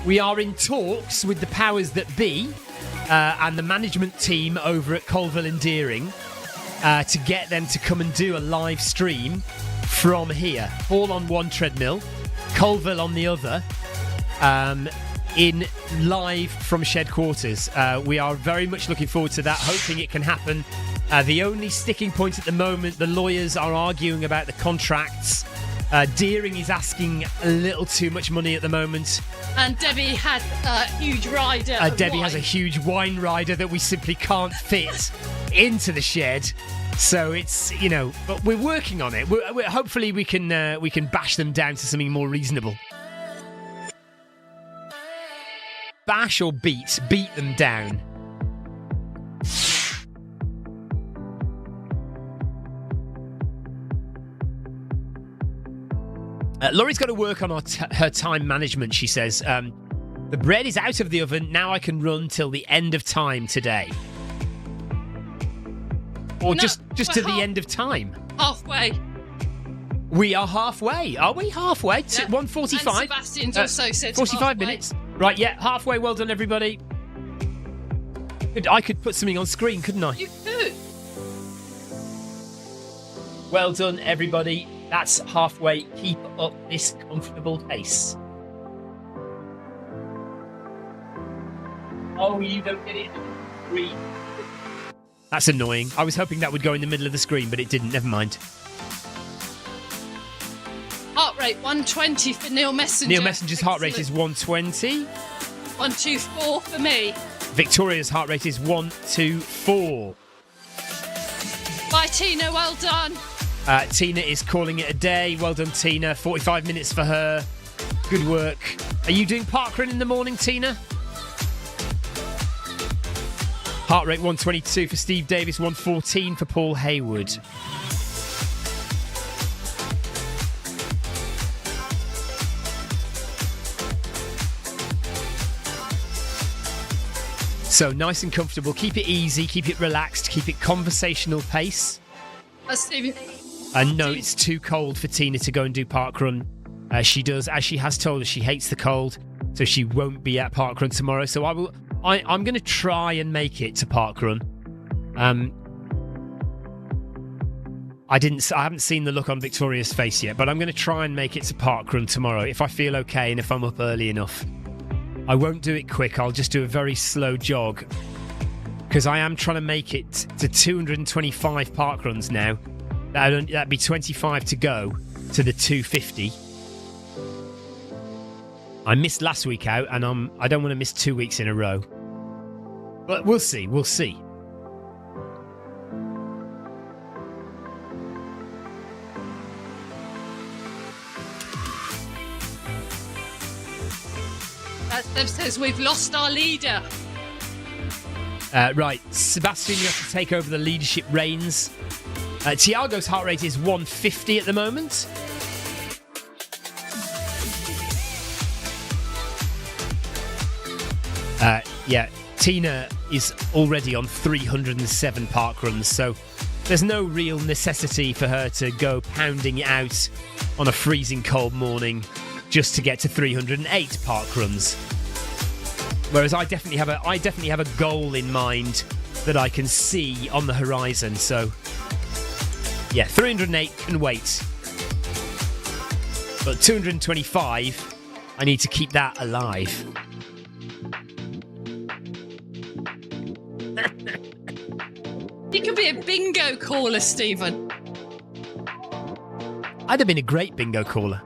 in talks with the powers that be and the management team over at Colville and Deering to get them to come and do a live stream from here. Paul on one treadmill, Colville on the other, in live from shed quarters. We are very much looking forward to that, hoping it can happen. The only sticking point at the moment, the lawyers are arguing about the contracts. Deering is asking a little too much money at the moment. And Debbie has a huge rider. Debbie has a huge wine rider that we simply can't fit into the shed. So it's, but we're working on it. Hopefully we can bash them down to something more reasonable. Bash or beat? Beat them down. Laurie's got to work on her time management, she says. The bread is out of the oven. Now I can run till the end of time today. Or just to the end of time. Halfway. We are halfway. Are we halfway? Yeah. 1:45. And Sebastian's also said 45 halfway. minutes. Right, yeah, halfway. Well done, everybody. I could put something on screen, couldn't I? You could. Well done, everybody. That's halfway. Keep up this comfortable pace. Oh, you don't get it. That's annoying. I was hoping that would go in the middle of the screen, but it didn't. Never mind. Heart rate 120 for Neil Messenger. Neil Messenger's heart rate is 120. 124 for me. Victoria's heart rate is 124. Bye, Tina. Well done. Tina is calling it a day. Well done, Tina. 45 minutes for her. Good work. Are you doing parkrun in the morning, Tina? Heart rate 122 for Steve Davis, 114 for Paul Hayward. So nice and comfortable. Keep it easy, keep it relaxed, keep it conversational pace. Stephen. No, it's too cold for Tina to go and do parkrun. She does, as she has told us, she hates the cold, so she won't be at parkrun tomorrow. So I'm going to try and make it to parkrun. I haven't seen the look on Victoria's face yet, but I'm going to try and make it to parkrun tomorrow if I feel okay and if I'm up early enough. I won't do it quick. I'll just do a very slow jog because I am trying to make it to 225 parkruns now. That'd be 25 to go to the 250. I missed last week out, and I don't want to miss 2 weeks in a row. But we'll see. We'll see. Steph says we've lost our leader. Right, Sebastian, you have to take over the leadership reins. Tiago's heart rate is 150 at the moment. Yeah, Tina is already on 307 parkruns, so there's no real necessity for her to go pounding it out on a freezing cold morning just to get to 308 parkruns. Whereas I definitely have a goal in mind that I can see on the horizon. So yeah, 308 can wait. But 225, I need to keep that alive. You could be a bingo caller, Stephen. I'd have been a great bingo caller.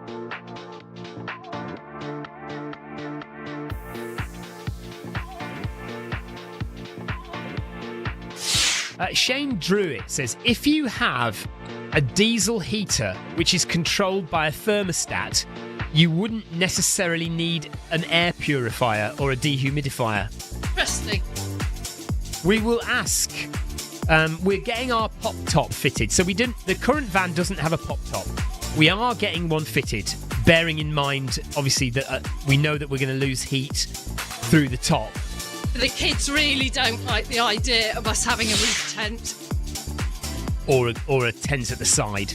Shane Druitt says, if you have a diesel heater which is controlled by a thermostat, you wouldn't necessarily need an air purifier or a dehumidifier. Interesting. We will ask. We're getting our pop top fitted. So the current van doesn't have a pop top. We are getting one fitted. bearing in mind, obviously, that we know that we're going to lose heat through the top. The kids really don't like the idea of us having a roof tent. Or a tent at the side.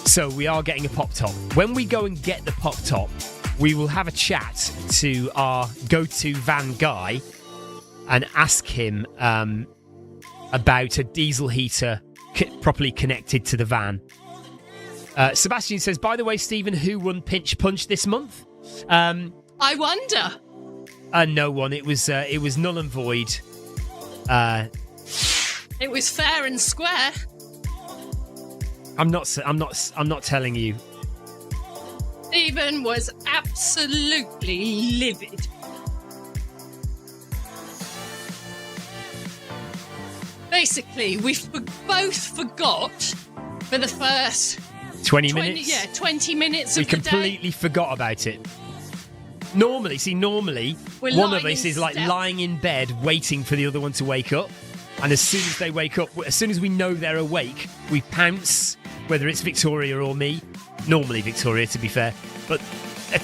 So we are getting a pop top. When we go and get the pop top, we will have a chat to our go-to van guy and ask him about a diesel heater properly connected to the van. Sebastian says, by the way, Stephen, who won Pinch Punch this month? I wonder. No one. It was null and void. It was fair and square. I'm not telling you. Stephen was absolutely livid. Basically, we both forgot for the first 20 minutes? Yeah, 20 minutes of we the day. We completely forgot about it. Normally, one of us is like lying in bed waiting for the other one to wake up. And as soon as they wake up, as soon as we know they're awake, we pounce, whether it's Victoria or me. Normally Victoria, to be fair. But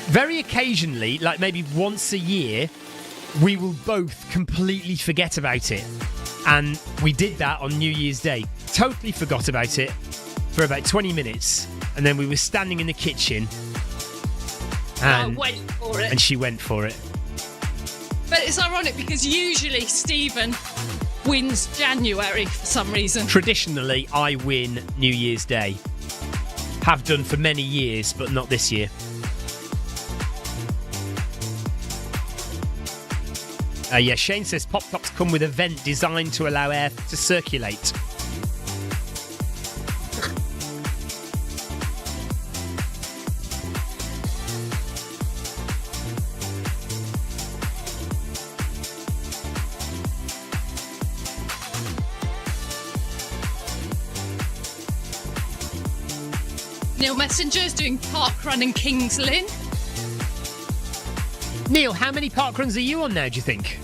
very occasionally, like maybe once a year, we will both completely forget about it. And we did that on New Year's Day. Totally forgot about it for about 20 minutes. And then we were standing in the kitchen. And, I went for it. And she went for it. But it's ironic because usually Stephen wins January for some reason. Traditionally, I win New Year's Day. Have done for many years, but not this year. Yeah, Shane says pop-tops come with a vent designed to allow air to circulate. Neil Messenger's doing park run in Kings Lynn. Neil, how many park runs are you on now, do you think?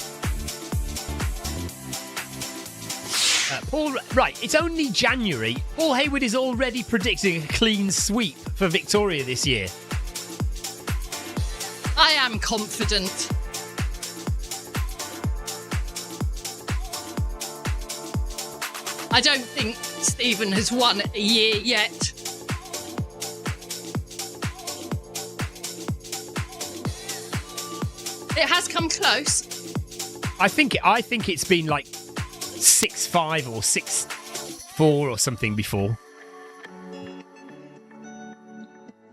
Paul, right, it's only January. Paul Hayward is already predicting a clean sweep for Victoria this year. I am confident. I don't think Stephen has won a year yet. It has come close. I think it's been like 6-5 or 6-4 or something before.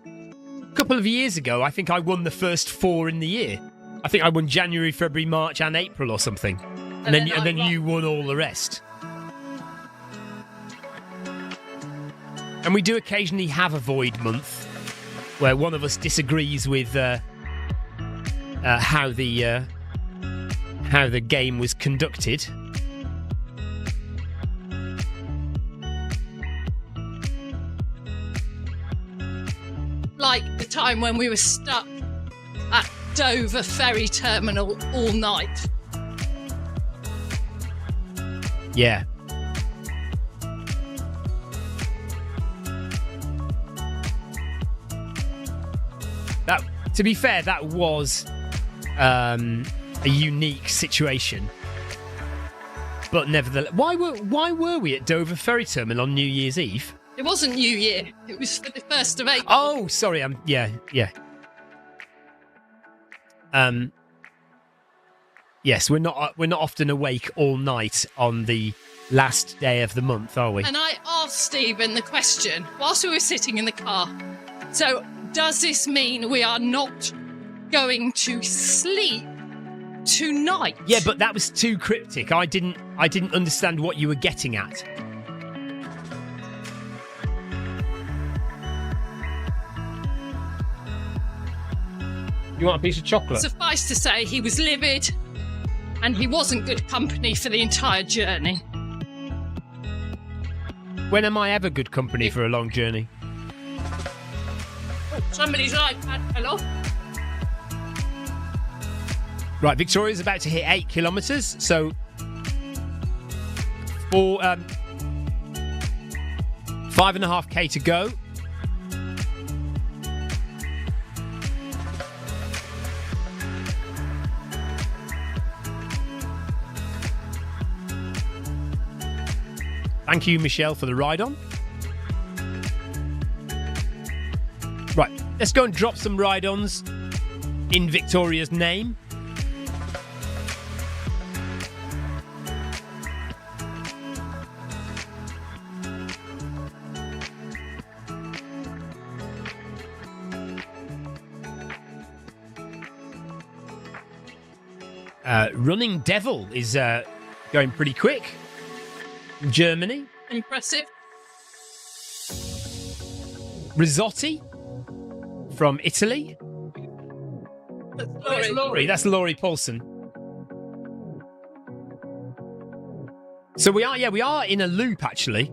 A couple of years ago, I think I won the first 4 in the year. I think I won January, February, March, and April or something, and then you won all the rest. And we do occasionally have a void month where one of us disagrees with how the game was conducted. Like the time when we were stuck at Dover ferry terminal all night. Yeah. That, to be fair, that was a unique situation. But nevertheless, why were we at Dover ferry terminal on New Year's Eve? It wasn't New Year. It was for the 1st of April. Oh, sorry. Yeah. Yes, we're not often awake all night on the last day of the month, are we? And I asked Stephen the question whilst we were sitting in the car. So, does this mean we are not going to sleep tonight? Yeah, but that was too cryptic. I didn't understand what you were getting at. You want a piece of chocolate? Suffice to say, he was livid and he wasn't good company for the entire journey. When am I ever good company for a long journey? Oh, somebody's iPad fell off. Right, Victoria's about to hit 8 kilometres, so for 5.5k to go. Thank you, Michelle, for the ride on. Right, let's go and drop some ride-ons in Victoria's name. Running Devil is going pretty quick. Germany. Impressive. Risotti from Italy. That's Laurie. That's Laurie Paulson. So we are in a loop actually.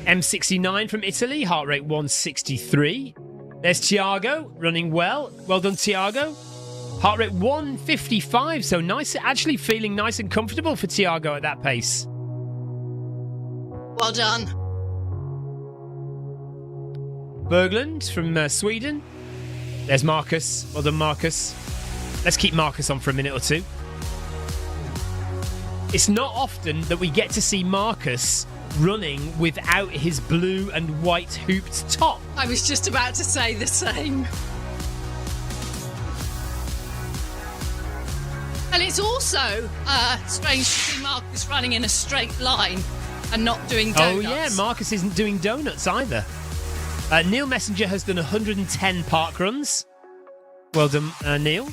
M69 from Italy, heart rate 163. There's Tiago running well. Well done, Tiago. Heart rate 155, so nice. Actually feeling nice and comfortable for Tiago at that pace. Well done. Berglund from Sweden. There's Marcus. Well done, Marcus. Let's keep Marcus on for a minute or two. It's not often that we get to see Marcus running without his blue and white hooped top. I was just about to say the same. And it's also strange to see Marcus running in a straight line and not doing donuts. Oh yeah, Marcus isn't doing donuts either. Neil Messenger has done 110 park runs. Well done, Neil.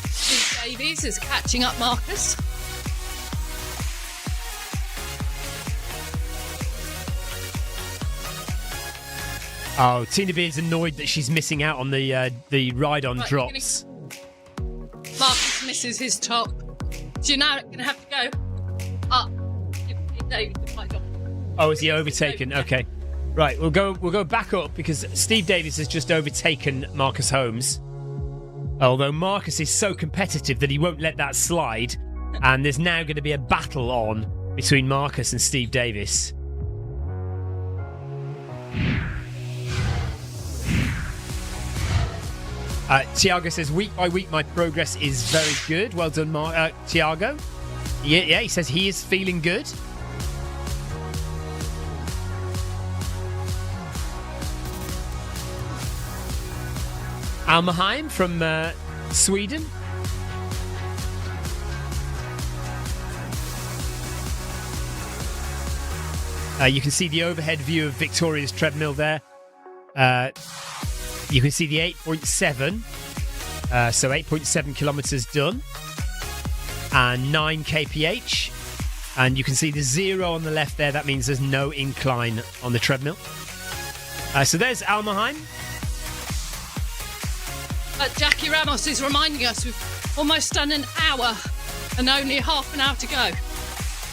Steve Davies is catching up Marcus. Oh, Tina Beard's annoyed that she's missing out on the ride-on drops. Marcus misses his top. So you're now going to have to go up. Davies to find off. Oh, is he overtaken? Okay. Right, we'll go back up because Steve Davies has just overtaken Marcus Holmes. Although Marcus is so competitive that he won't let that slide. And there's now going to be a battle on between Marcus and Steve Davies. Tiago says, week by week, my progress is very good. Well done, Tiago. Yeah, he says he is feeling good. Almaheim from Sweden. You can see the overhead view of Victoria's treadmill there. You can see the 8.7. So 8.7 kilometers done. And 9 kph. And you can see the 0 on the left there. That means there's no incline on the treadmill. So there's Almaheim. Jackie Ramos is reminding us we've almost done an hour and only half an hour to go.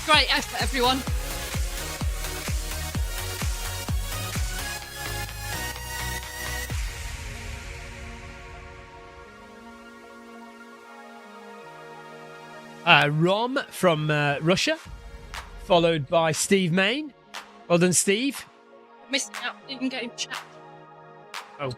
Great effort, everyone. Rom from Russia, followed by Steve Main. Well done, Steve. Missing out in-game chat. Oh.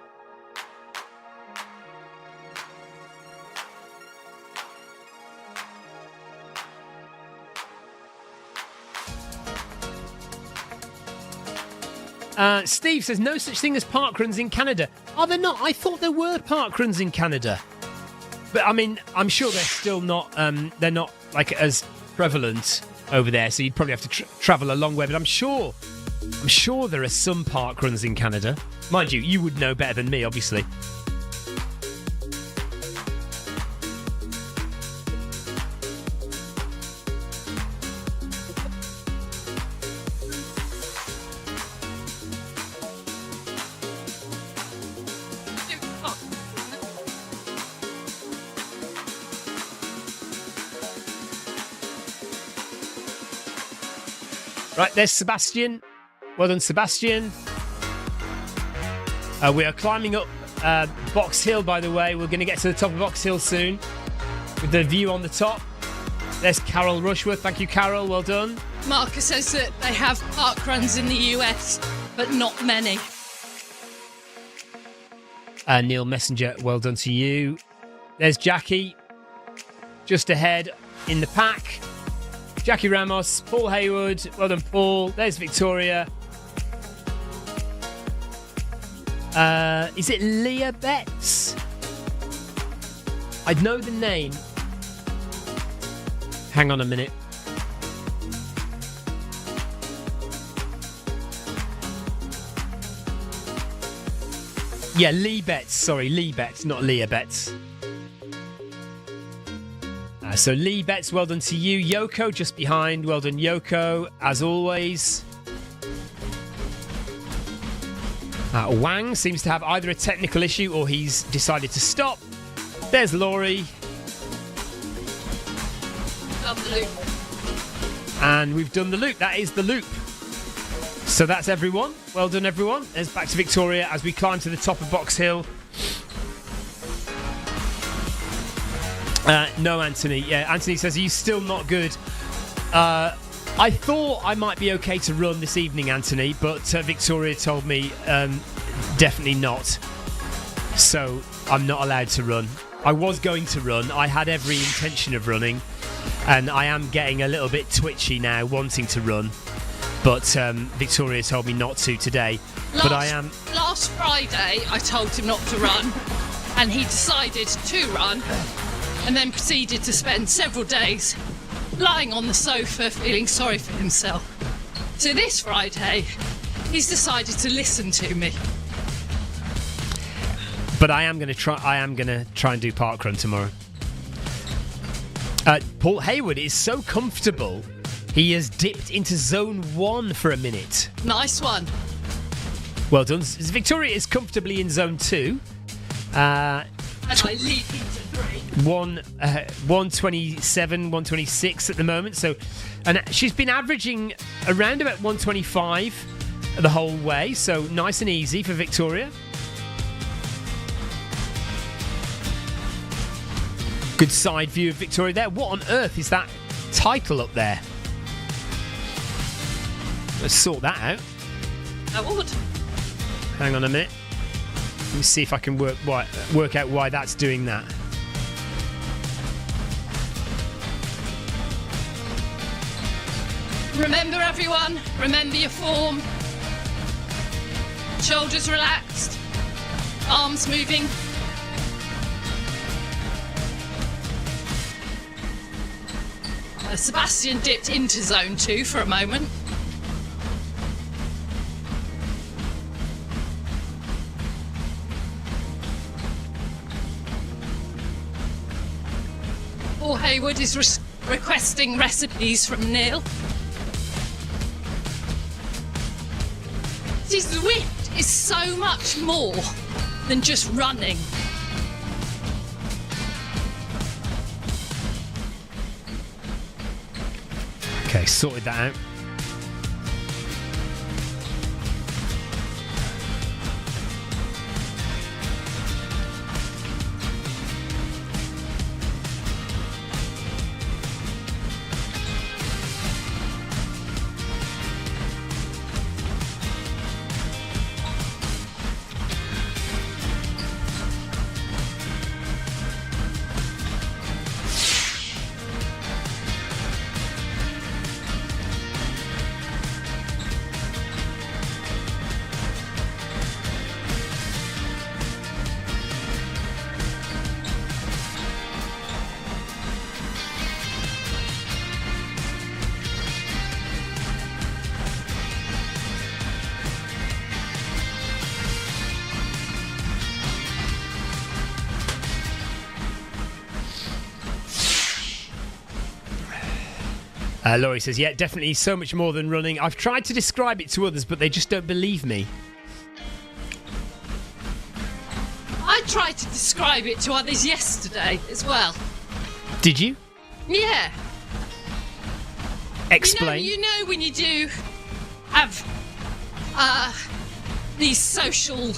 Steve says, no such thing as parkruns in Canada. Are there not? I thought there were parkruns in Canada. But I mean, I'm sure they're still not, they're not like as prevalent over there. So you'd probably have to travel a long way. But I'm sure there are some parkruns in Canada. Mind you, you would know better than me, obviously. Right, there's Sebastian. Well done, Sebastian. We are climbing up Box Hill, by the way. We're going to get to the top of Box Hill soon with the view on the top. There's Carol Rushworth. Thank you, Carol. Well done. Marcus says that they have parkruns in the US, but not many. Neil Messenger, well done to you. There's Jackie. just ahead in the pack. Jackie Ramos, Paul Hayward. Well done, Paul. There's Victoria. Is it Leah Betts? I know the name. Hang on a minute. Yeah, Lee Betts. Sorry, Lee Betts, not Leah Betts. So Lee Betts, well done to you. Yoko just behind. Well done, Yoko, as always. Wang seems to have either a technical issue or he's decided to stop. There's Laurie. Done the loop. And we've done the loop. That is the loop. So that's everyone. Well done, everyone. There's back to Victoria as we climb to the top of Box Hill. No, Anthony. Yeah, Anthony says he's still not good. I thought I might be okay to run this evening, Anthony, but Victoria told me definitely not. So I'm not allowed to run. I was going to run. I had every intention of running, and I am getting a little bit twitchy now, wanting to run. But Victoria told me not to today. But I am. Last Friday, I told him not to run, and he decided to run, and then proceeded to spend several days lying on the sofa feeling sorry for himself. So this Friday, he's decided to listen to me. But I am going to try and do parkrun tomorrow. Paul Hayward is so comfortable. He has dipped into zone 1 for a minute. Nice one. Well done. Victoria is comfortably in zone 2. And I lead into 3. 127, 126 at the moment. So, and she's been averaging around about 125 the whole way. So nice and easy for Victoria. Good side view of Victoria there. What on earth is that title up there? Let's sort that out. I would. Hang on a minute. Let me see if I can work out why that's doing that. Remember, everyone, remember your form. Shoulders relaxed. Arms moving. Sebastian dipped into zone 2 for a moment. Paul Hayward is requesting recipes from Neil. See, Zwift is so much more than just running. Okay, sorted that out. Laurie says, yeah, definitely so much more than running. I've tried to describe it to others, but they just don't believe me. I tried to describe it to others yesterday as well. Did you? Yeah. Explain. You know when you do have these social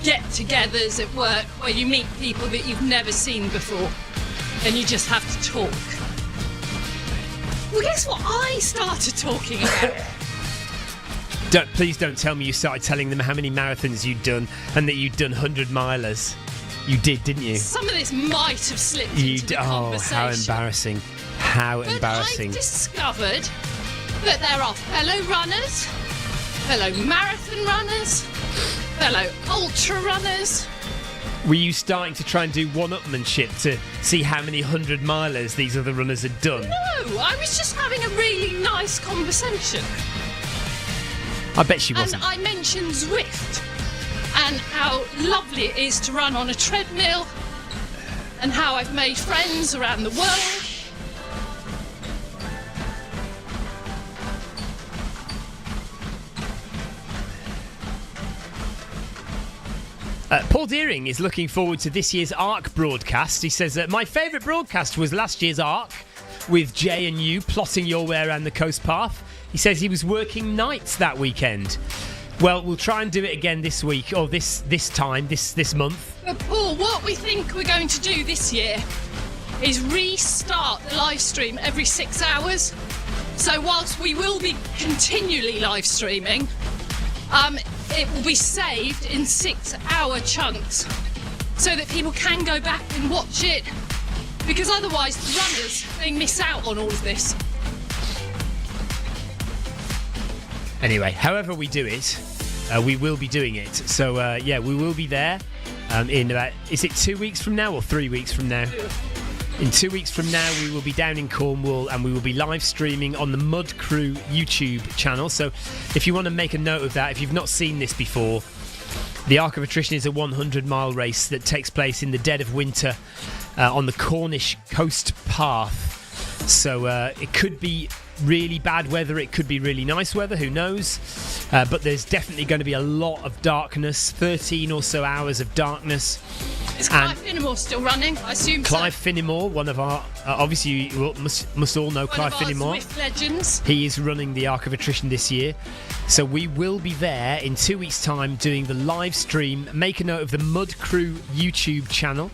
get-togethers at work where you meet people that you've never seen before and you just have to talk. Well, guess what I started talking about? Please don't tell me you started telling them how many marathons you'd done and that you'd done 100-milers. You did, didn't you? Some of this might have slipped into the conversation. How embarrassing. How embarrassing. I've discovered that there are fellow runners, fellow marathon runners, fellow ultra runners. Were you starting to try and do one-upmanship to see how many 100-milers these other runners had done? No, I was just having a really nice conversation. I bet she wasn't. And I mentioned Zwift and how lovely it is to run on a treadmill and how I've made friends around the world. Paul Deering is looking forward to this year's ARC broadcast. He says that my favourite broadcast was last year's ARC with Jay and you plotting your way around the coast path. He says he was working nights that weekend. Well, we'll try and do it again this week, or this month. But Paul, what we think we're going to do this year is restart the live stream every 6 hours. So whilst we will be continually live streaming, it will be saved in 6-hour chunks so that people can go back and watch it, because otherwise the runners, they miss out on all of this. Anyway, however we do it, we will be doing it. So, we will be there in about, is it 2 weeks from now or 3 weeks from now? In 2 weeks from now, we will be down in Cornwall and we will be live streaming on the Mud Crew YouTube channel. So if you want to make a note of that, if you've not seen this before, the Arc of Attrition is a 100-mile race that takes place in the dead of winter on the Cornish coast path. So it could be really bad weather, it could be really nice weather, who knows? But there's definitely going to be a lot of darkness, 13 or so hours of darkness. Is Clive Finnemore still running? I assume Clive so. Finnemore, one of our... obviously, you must all know Clive Finnemore. Zwift legends. He is running the Arc of Attrition this year. So we will be there in 2 weeks' time doing the live stream. Make a note of the Mud Crew YouTube channel.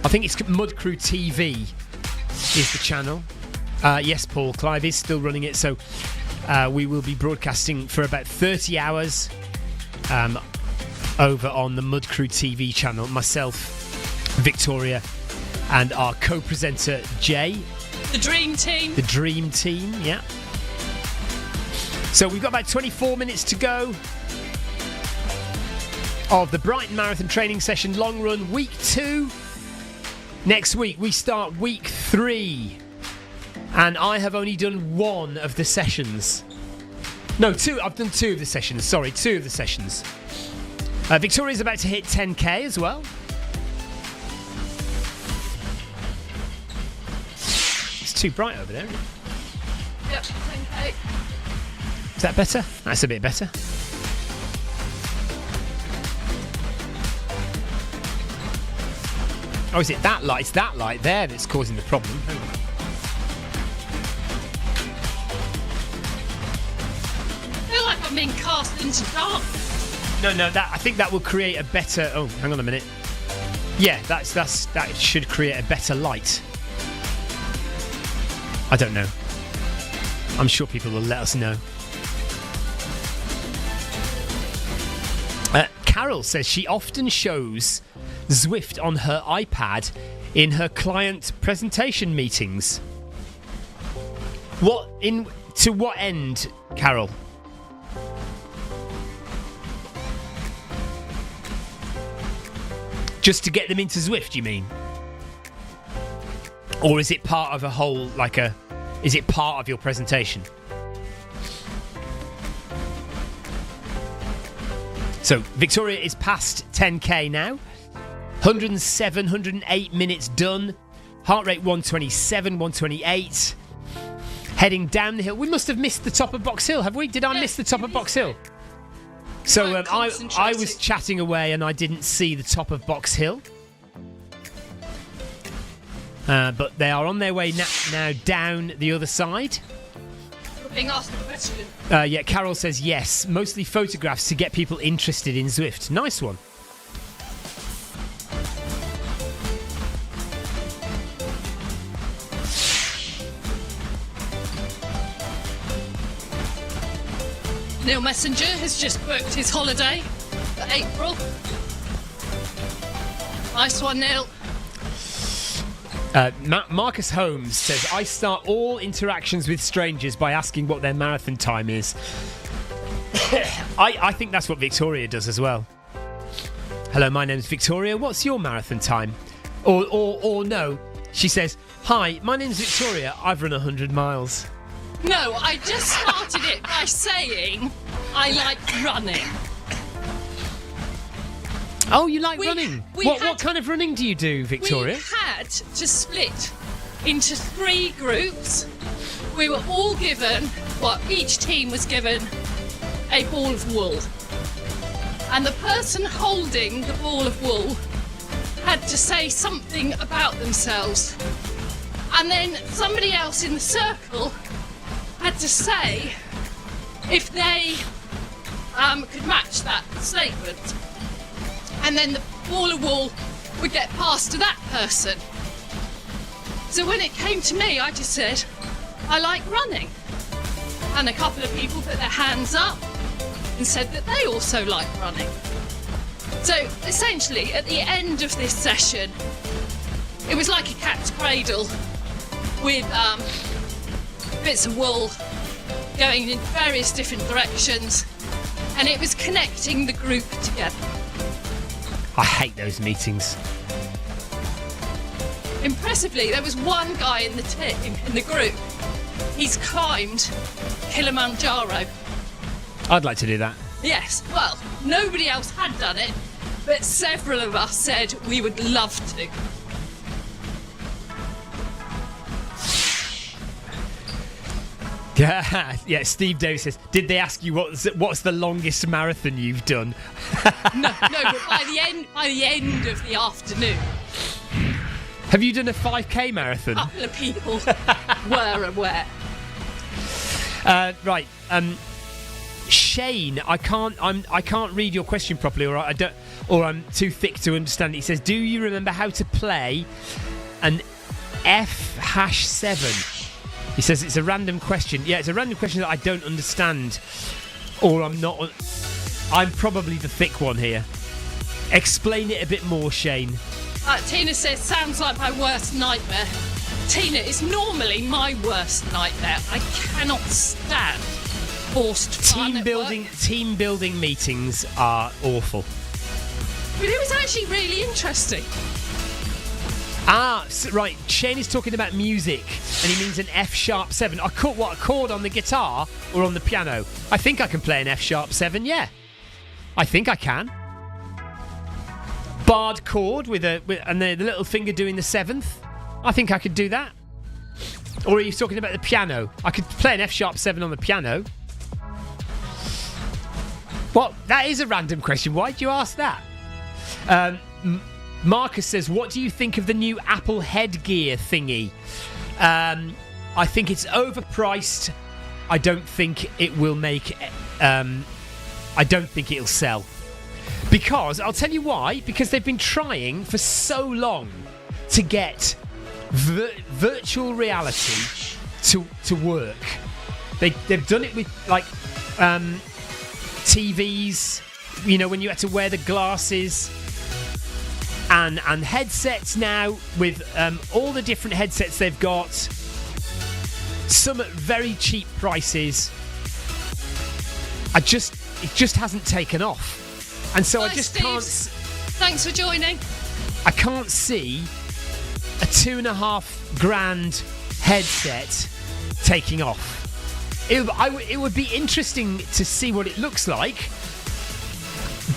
I think it's Mud Crew TV is the channel. Yes, Paul, Clive is still running it. So we will be broadcasting for about 30 hours over on the Mud Crew TV channel. Myself, Victoria, and our co-presenter Jay. The Dream Team. The Dream Team, yeah. So we've got about 24 minutes to go of the Brighton Marathon Training Session Long Run Week 2. Next week we start Week 3. And I have only done one of the sessions. No, two. I've done two of the sessions. Sorry, two of the sessions. Victoria's about to hit 10k as well. It's too bright over there, isn't it? Yep, 10k. Is that better? That's a bit better. Oh, is it that light? It's that light there that's causing the problem. I feel like I'm being cast into darkness. No, I think that will create a better... Oh, hang on a minute. Yeah, that should create a better light. I don't know. I'm sure people will let us know. Carol says she often shows Zwift on her iPad in her client presentation meetings. To what end, Carol? Just to get them into Zwift, you mean? Or is it part of a whole, is it part of your presentation? So, Victoria is past 10k now. 107, 108 minutes done. Heart rate 127, 128. Heading down the hill. We must have missed the top of Box Hill, have we? Did I miss the top of Box Hill? So I was chatting away and I didn't see the top of Box Hill. But they are on their way now down the other side. You're being asked a question. Yeah, Carol says yes. Mostly photographs to get people interested in Zwift. Nice one. Neil Messenger has just booked his holiday for April. Nice one, Neil. Marcus Holmes says, I start all interactions with strangers by asking what their marathon time is. I think that's what Victoria does as well. Hello, my name's Victoria. What's your marathon time? Or no, she says, hi, my name's Victoria. I've run 100 miles. No, I just started it by saying I like running. Oh, you like running? What kind of running do you do, Victoria? We had to split into 3 groups. We were all given, each team was given a ball of wool. And the person holding the ball of wool had to say something about themselves. And then somebody else in the circle had to say if they could match that statement. And then the ball of wool would get passed to that person. So when it came to me, I just said, I like running. And a couple of people put their hands up and said that they also like running. So essentially, at the end of this session, it was like a cat's cradle with bits of wool going in various different directions, and it was connecting the group together. I hate those meetings. Impressively, there was one guy in the team, in the group. He's climbed Kilimanjaro. I'd like to do that. Yes, well, nobody else had done it, but several of us said we would love to. Yeah, Steve Davis says, did they ask you what's the longest marathon you've done? No, but by the end of the afternoon. Have you done a 5k marathon? A couple of people were aware. Right, Shane, I can't read your question properly, or I'm too thick to understand it. He says, do you remember how to play an F-7? He says it's a random question. Yeah, it's a random question that I don't understand, or I'm probably the thick one here. Explain it a bit more, Shane. Tina says, sounds like my worst nightmare. Tina, it's normally my worst nightmare. I cannot stand forced fun at work. Team building meetings are awful. But it was actually really interesting. Right. Shane is talking about music, and he means an F#7. A chord on the guitar or on the piano? I think I can play an F#7. Yeah, I think I can. Barred chord and the little finger doing the 7th. I think I could do that. Or are you talking about the piano? I could play an F#7 on the piano. What? That is a random question. Why did you ask that? Marcus says, what do you think of the new Apple headgear thingy? I think it's overpriced. I don't think it will make... I don't think it'll sell. Because, I'll tell you why. Because they've been trying for so long to get virtual reality to work. They've done it with, like, TVs, you know, when you had to wear the glasses... And headsets now, with all the different headsets they've got, some at very cheap prices. It just hasn't taken off, and so I just can't. Thanks for joining. I can't see a $2,500 headset taking off. It would be interesting to see what it looks like.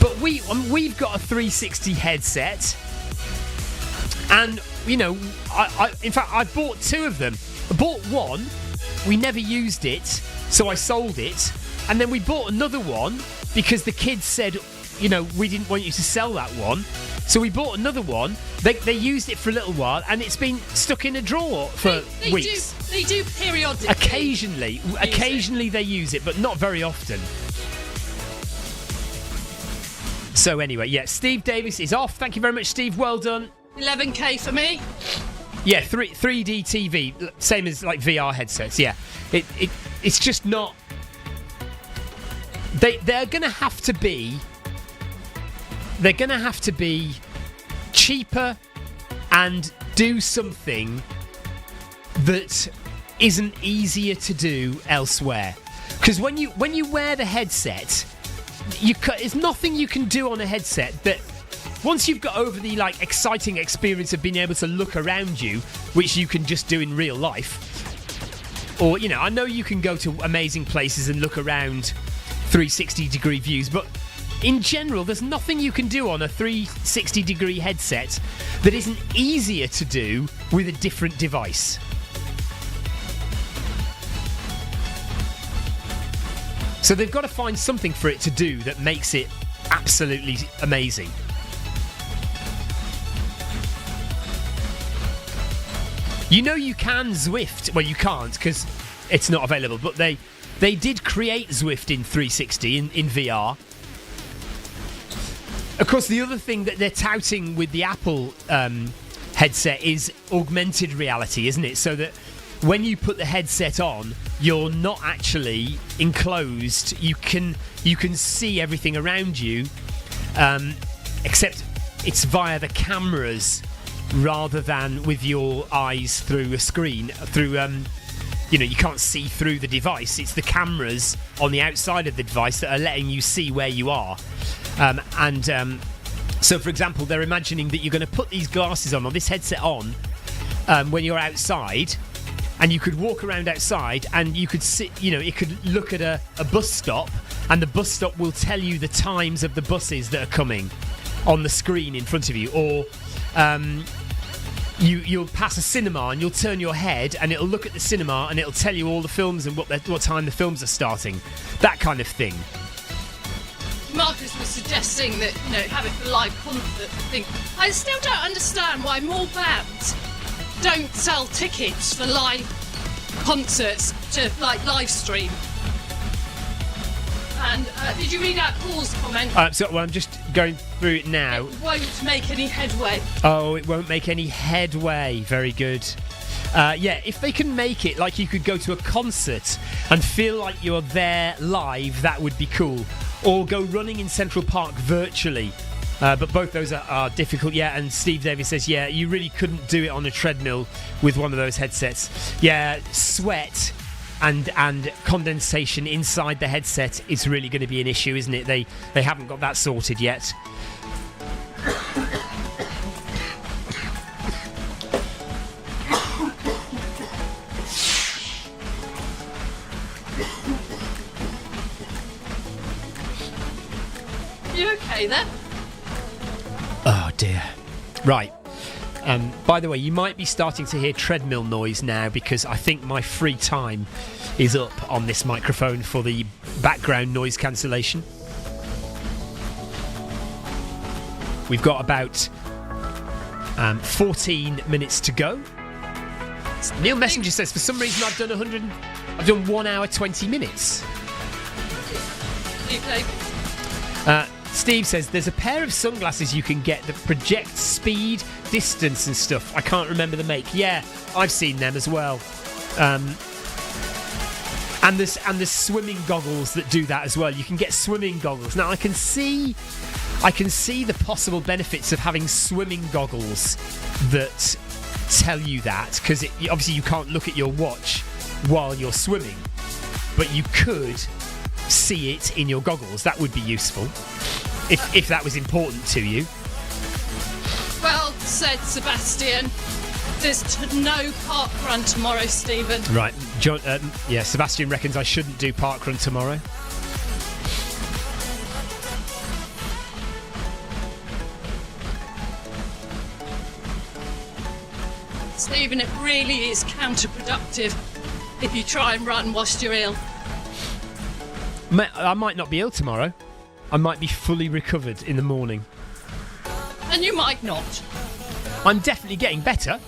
But we've got a 360 headset, and you know, in fact, I bought 2 of them. I bought one, we never used it, so I sold it, and then we bought another one because the kids said, you know, we didn't want you to sell that one, so we bought another one. They used it for a little while, and it's been stuck in a drawer for weeks. They do periodically. Occasionally they use it, but not very often. So anyway, yeah, Steve Davis is off. Thank you very much, Steve. Well done. 11k for me. Yeah, 3D TV, same as like VR headsets. Yeah, it's just not. They're gonna have to be cheaper and do something that isn't easier to do elsewhere. Because when you wear the headset, there's nothing you can do on a headset that, once you've got over the exciting experience of being able to look around you, which you can just do in real life, or I know you can go to amazing places and look around 360-degree views, but in general, there's nothing you can do on a 360-degree headset that isn't easier to do with a different device. So they've got to find something for it to do that makes it absolutely amazing. You can Zwift. Well, you can't because it's not available, but they did create Zwift in 360 in VR. Of course, the other thing that they're touting with the Apple headset is augmented reality, isn't it? So that when you put the headset on, you're not actually enclosed. You can see everything around you, except it's via the cameras rather than with your eyes through a screen. You can't see through the device. It's the cameras on the outside of the device that are letting you see where you are. So, for example, they're imagining that you're going to put these glasses on, or this headset on, when you're outside, and you could walk around outside, and you could sit. It could look at a bus stop, and the bus stop will tell you the times of the buses that are coming on the screen in front of you, or you'll pass a cinema and you'll turn your head and it'll look at the cinema and it'll tell you all the films and what time the films are starting. That kind of thing. Marcus was suggesting that, having a live concert thing. I still don't understand why more bands don't sell tickets for live concerts to live stream. And did you read out Paul's comment? I'm just going through it now. It won't make any headway. Oh, it won't make any headway. Very good. If they can make it like you could go to a concert and feel like you're there live, that would be cool. Or go running in Central Park virtually. But both those are difficult, and Steve Davis says, you really couldn't do it on a treadmill with one of those headsets. Sweat and condensation inside the headset is really going to be an issue, isn't it? They haven't got that sorted yet. You okay there? Oh dear. Right. By the way, you might be starting to hear treadmill noise now because I think my free time is up on this microphone for the background noise cancellation. We've got about 14 minutes to go. Neil Messenger says, for some reason I've done 1 hour 20 minutes. Steve says there's a pair of sunglasses you can get that project speed, distance and stuff. I can't remember the make. Yeah, I've seen them as well. And there's swimming goggles that do that as well. You can get swimming goggles. Now I can see the possible benefits of having swimming goggles that tell you that, because obviously you can't look at your watch while you're swimming, but you could see it in your goggles. That would be useful if that was important to you. Well said, Sebastian. There's no park run tomorrow, Stephen. Right, John. Sebastian reckons I shouldn't do park run tomorrow. Stephen, it really is counterproductive if you try and run whilst you're ill. I might not be ill tomorrow. I might be fully recovered in the morning. And you might not. I'm definitely getting better.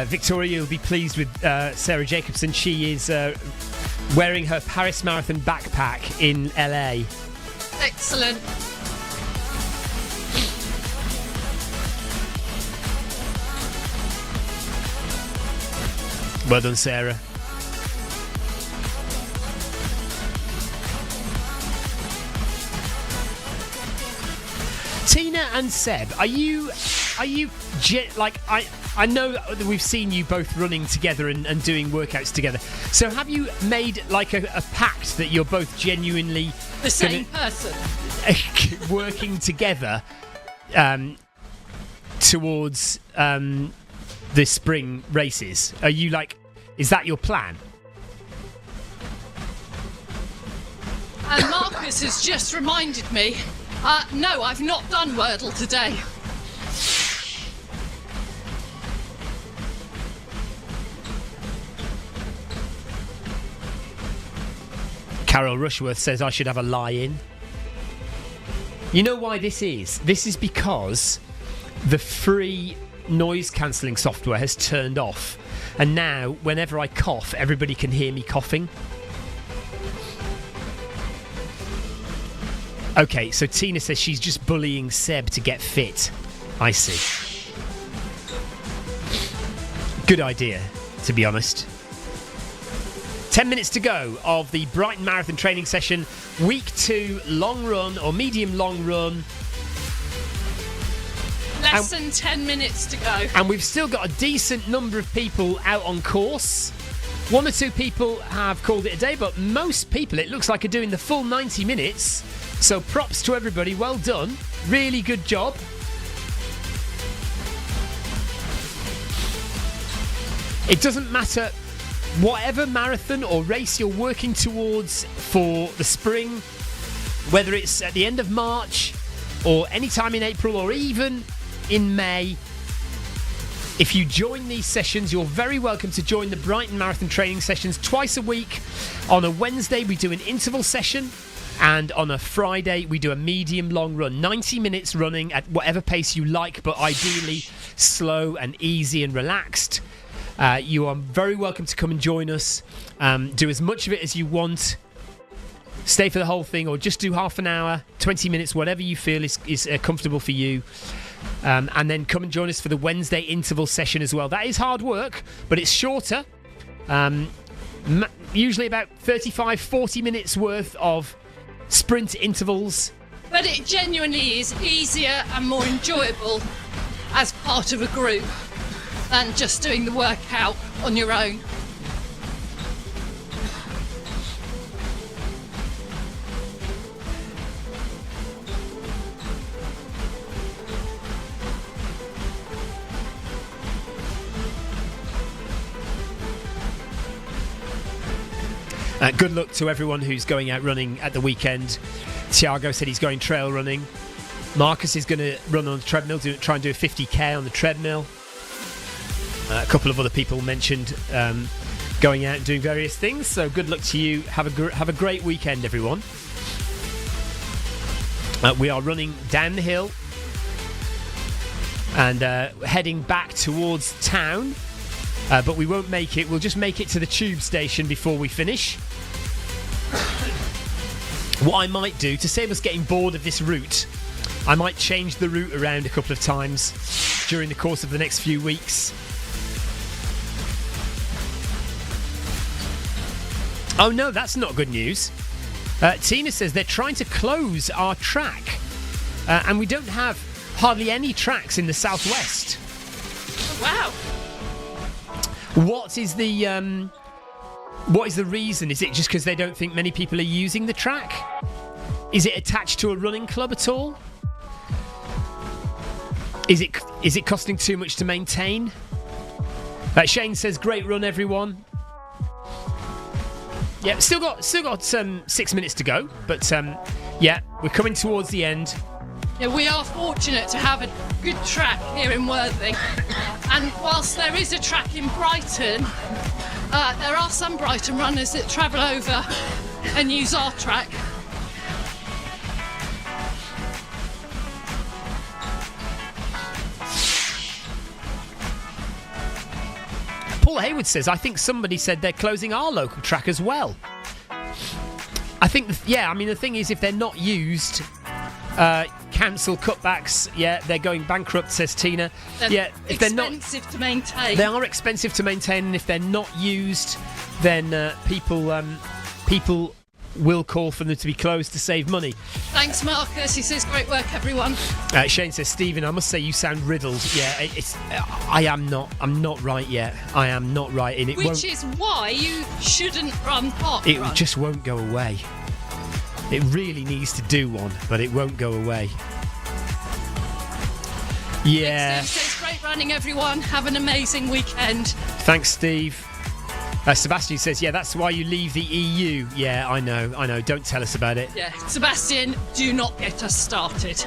Victoria will be pleased with Sarah Jacobson. She is wearing her Paris Marathon backpack in LA. Excellent. Well done, Sarah. Tina and Seb, are you like I know that we've seen you both running together and doing workouts together. So have you made like a pact that you're both genuinely The same person. working together towards the spring races? Are you like, is that your plan? And Marcus has just reminded me, no, I've not done Wordle today. Carol Rushworth says I should have a lie-in. You know why this is? This is because the free noise cancelling software has turned off, and now whenever I cough, everybody can hear me coughing. Okay, so Tina says she's just bullying Seb to get fit. I see. Good idea, to be honest. 10 minutes to go of the Brighton Marathon training session. Week 2 long run or medium long run. Less than 10 minutes to go. And we've still got a decent number of people out on course. 1 or 2 people have called it a day, but most people, it looks like, are doing the full 90 minutes. So props to everybody, well done. Really good job. It doesn't matter whatever marathon or race you're working towards for the spring, whether it's at the end of March or any time in April or even in May. If you join these sessions, you're very welcome to join the Brighton Marathon training sessions twice a week. On a Wednesday, we do an interval session. And on a Friday, we do a medium long run, 90 minutes running at whatever pace you like, but ideally slow and easy and relaxed. You are very welcome to come and join us. Do as much of it as you want. Stay for the whole thing, or just do half an hour, 20 minutes, whatever you feel is comfortable for you. And then come and join us for the Wednesday interval session as well. That is hard work, but it's shorter. Usually about 35, 40 minutes worth of sprint intervals. But it genuinely is easier and more enjoyable as part of a group than just doing the workout on your own. Good luck to everyone who's going out running at the weekend. Tiago said he's going trail running. Marcus is going to run on the treadmill, try and do a 50k on the treadmill. A couple of other people mentioned going out and doing various things. So good luck to you. Have a great weekend, everyone. We are running down the hill and heading back towards town. But we won't make it. We'll just make it to the tube station before we finish. What I might do, to save us getting bored of this route, I might change the route around a couple of times during the course of the next few weeks. Oh no, that's not good news. Tina says they're trying to close our track. And we don't have hardly any tracks in the southwest. Wow. What is the reason? Is it just because they don't think many people are using the track? Is it attached to a running club at all? Is it costing too much to maintain? Shane says, "Great run, everyone." Yeah, still got 6 minutes to go, but yeah, we're coming towards the end. Yeah, we are fortunate to have a good track here in Worthing, and whilst there is a track in Brighton, there are some Brighton runners that travel over and use our track. Paul Hayward says, I think somebody said they're closing our local track as well. I think, the thing is, if they're not used, cancel cutbacks. Yeah, they're going bankrupt, says Tina. If expensive to maintain. They are expensive to maintain, and if they're not used, then people will call for them to be closed to save money. Thanks, Marcus. He says, great work, everyone. Shane says, Stephen, I must say you sound riddled. Yeah, I am not. I'm not right yet. I am not right. And Which is why you shouldn't run park It run. just won't go away. It really needs to do one, but it won't go away. Yeah. Steve says, great running, everyone. Have an amazing weekend. Thanks, Steve. Sebastian says, yeah, that's why you leave the EU. Yeah, I know. Don't tell us about it. Yeah, Sebastian, do not get us started.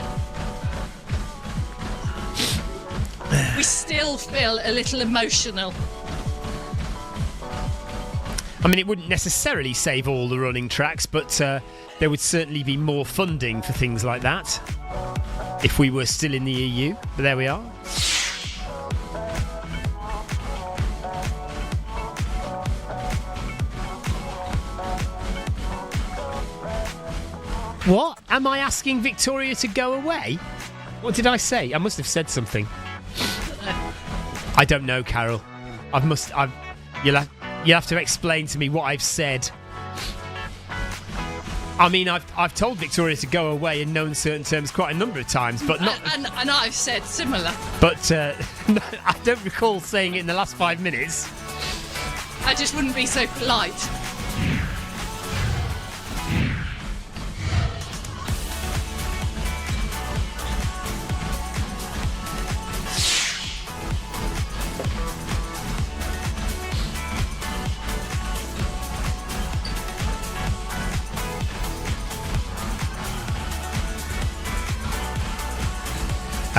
We still feel a little emotional. I mean, it wouldn't necessarily save all the running tracks, but there would certainly be more funding for things like that if we were still in the EU. But there we are. What? Am I asking Victoria to go away? What did I say? I must have said something. I don't know, Carol. You'll have to explain to me what I've said. I mean, I've told Victoria to go away in no uncertain terms quite a number of times, but not. And I've said similar. But I don't recall saying it in the last 5 minutes. I just wouldn't be so polite.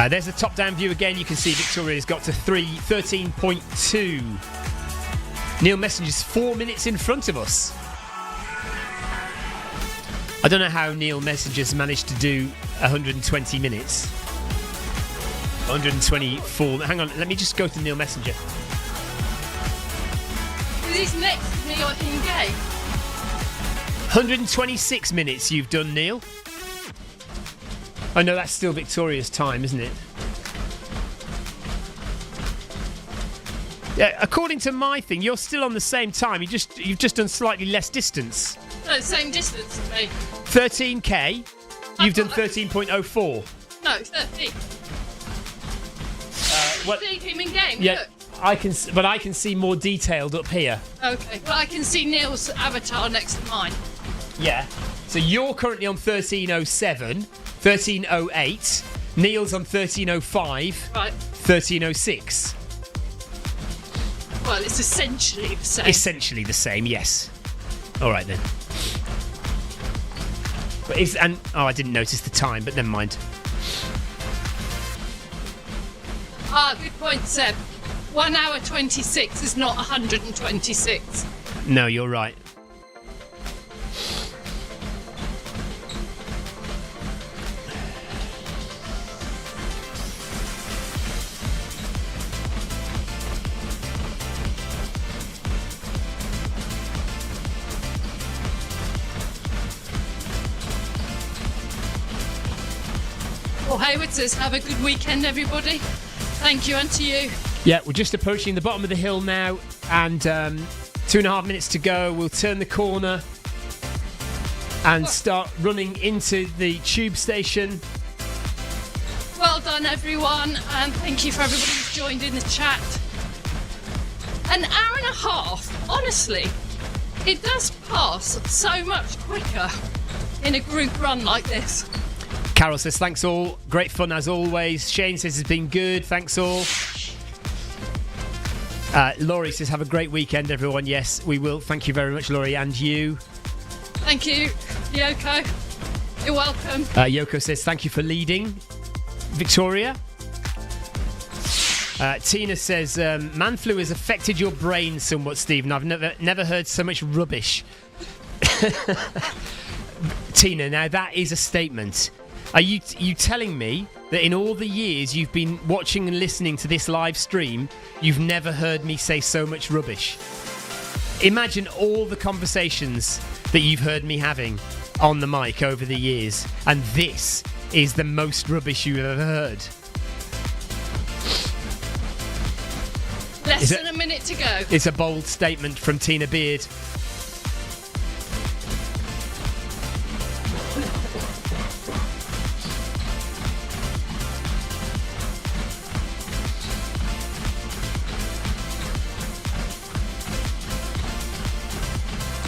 There's a top-down view again. You can see Victoria's got to 13.2. Neil Messenger's 4 minutes in front of us. I don't know how Neil Messenger's managed to do 120 minutes. 124. Hang on, let me just go to Neil Messenger. He's next to me in game. 126 minutes you've done, Neil. Oh no, that's still Victoria's time, isn't it? Yeah, according to my thing, you're still on the same time. You've just done slightly less distance. No, same distance to me. 13k. You've done 13.04. No, 13. What? See him in game. Yeah, Look. I can see more detailed up here. Okay, but I can see Neil's avatar next to mine. Yeah. So you're currently on 1307. 1308. Neil's on 1305. Right. 1306. Well, it's essentially the same. Essentially the same, yes. All right then. But I didn't notice the time, but never mind. Good point, Seb. 1 hour 26 is not 126. No, you're right. Well, Hayward says, have a good weekend, everybody. Thank you, and to you. Yeah, we're just approaching the bottom of the hill now, and 2.5 minutes to go. We'll turn the corner and start running into the tube station. Well done, everyone, and thank you for everybody who's joined in the chat. An hour and a half, honestly, it does pass so much quicker in a group run like this. Carol says, thanks all. Great fun as always. Shane says, it's been good. Thanks all. Laurie says, have a great weekend, everyone. Yes, we will. Thank you very much, Laurie, and you. Thank you, Yoko. You're welcome. Yoko says, thank you for leading, Victoria. Tina says, man flu has affected your brain somewhat, Stephen. I've never heard so much rubbish. Tina, now that is a statement. Are you telling me that in all the years you've been watching and listening to this live stream, you've never heard me say so much rubbish. Imagine all the conversations that you've heard me having on the mic over the years, and this is the most rubbish you've ever heard. Less than a minute to go. It's a bold statement from Tina Beard.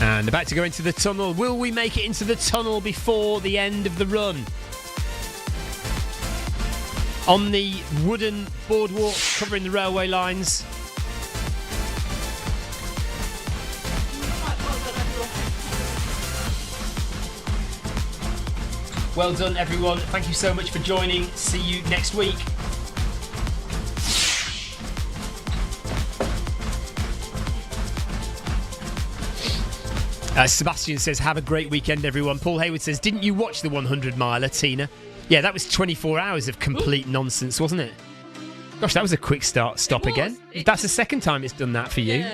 And about to go into the tunnel. Will we make it into the tunnel before the end of the run? On the wooden boardwalk covering the railway lines. Well done, everyone. Thank you so much for joining. See you next week. Sebastian says, have a great weekend, everyone. Paul Hayward says, didn't you watch the 100 miler, Tina? Yeah, that was 24 hours of complete nonsense, wasn't it? Gosh, that was a quick stop again. That's the second time it's done that for you.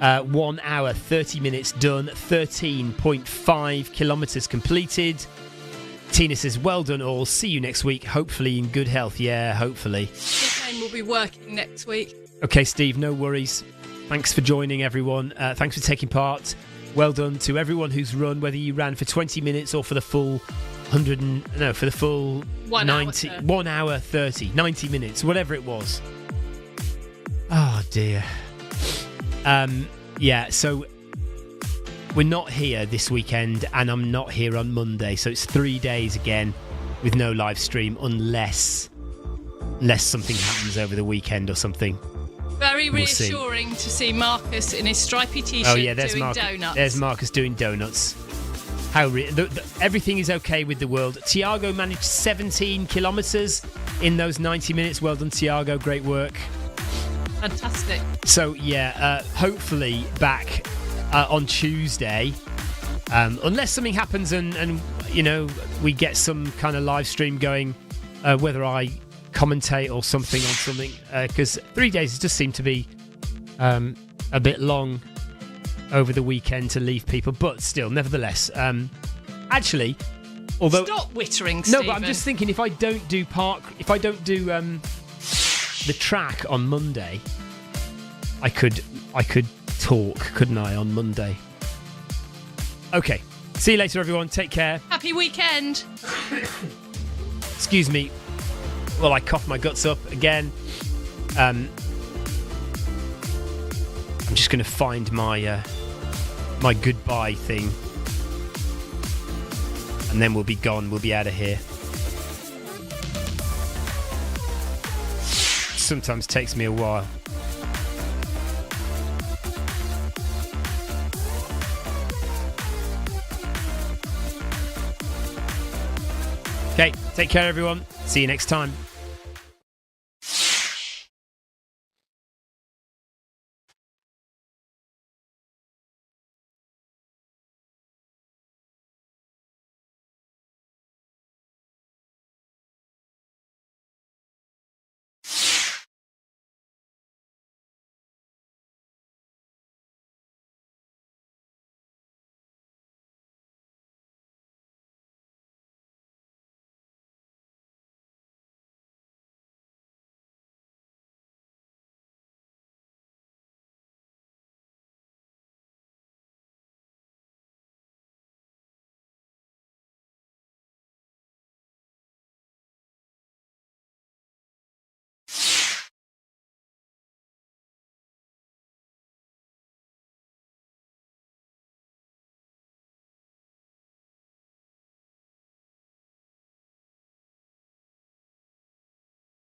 Yeah. 1 hour, 30 minutes done, 13.5 kilometres completed. Tina says, well done all. See you next week, hopefully in good health. Yeah, hopefully. Shane will be working next week. Okay, Steve, no worries. Thanks for joining, everyone. Thanks for taking part. Well done to everyone who's run, whether you ran for 20 minutes or for the full 1 hour 30, 90 minutes, whatever it was. Oh, dear. Yeah, so we're not here this weekend, and I'm not here on Monday, so it's 3 days again with no live stream unless something happens over the weekend or something. Very reassuring to see Marcus in his stripy t-shirt doing donuts. There's Marcus doing donuts. Everything is okay with the world. Tiago managed 17 kilometres in those 90 minutes. Well done, Tiago. Great work. Fantastic. So, yeah, hopefully back on Tuesday. Unless something happens and you know, we get some kind of live stream going, whether I commentate or something on something, because 3 days just seem to be a bit long over the weekend to leave people, but still, nevertheless, actually, although stop wittering, Stephen. No, but I'm just thinking, if I don't do the track on Monday, I could talk, couldn't I, on Monday? Okay, see you later, everyone. Take care. Happy weekend. Excuse me. Well, I coughed my guts up again. I'm just going to find my my goodbye thing, and then we'll be gone. We'll be out of here. Sometimes takes me a while. Okay, take care, everyone. See you next time.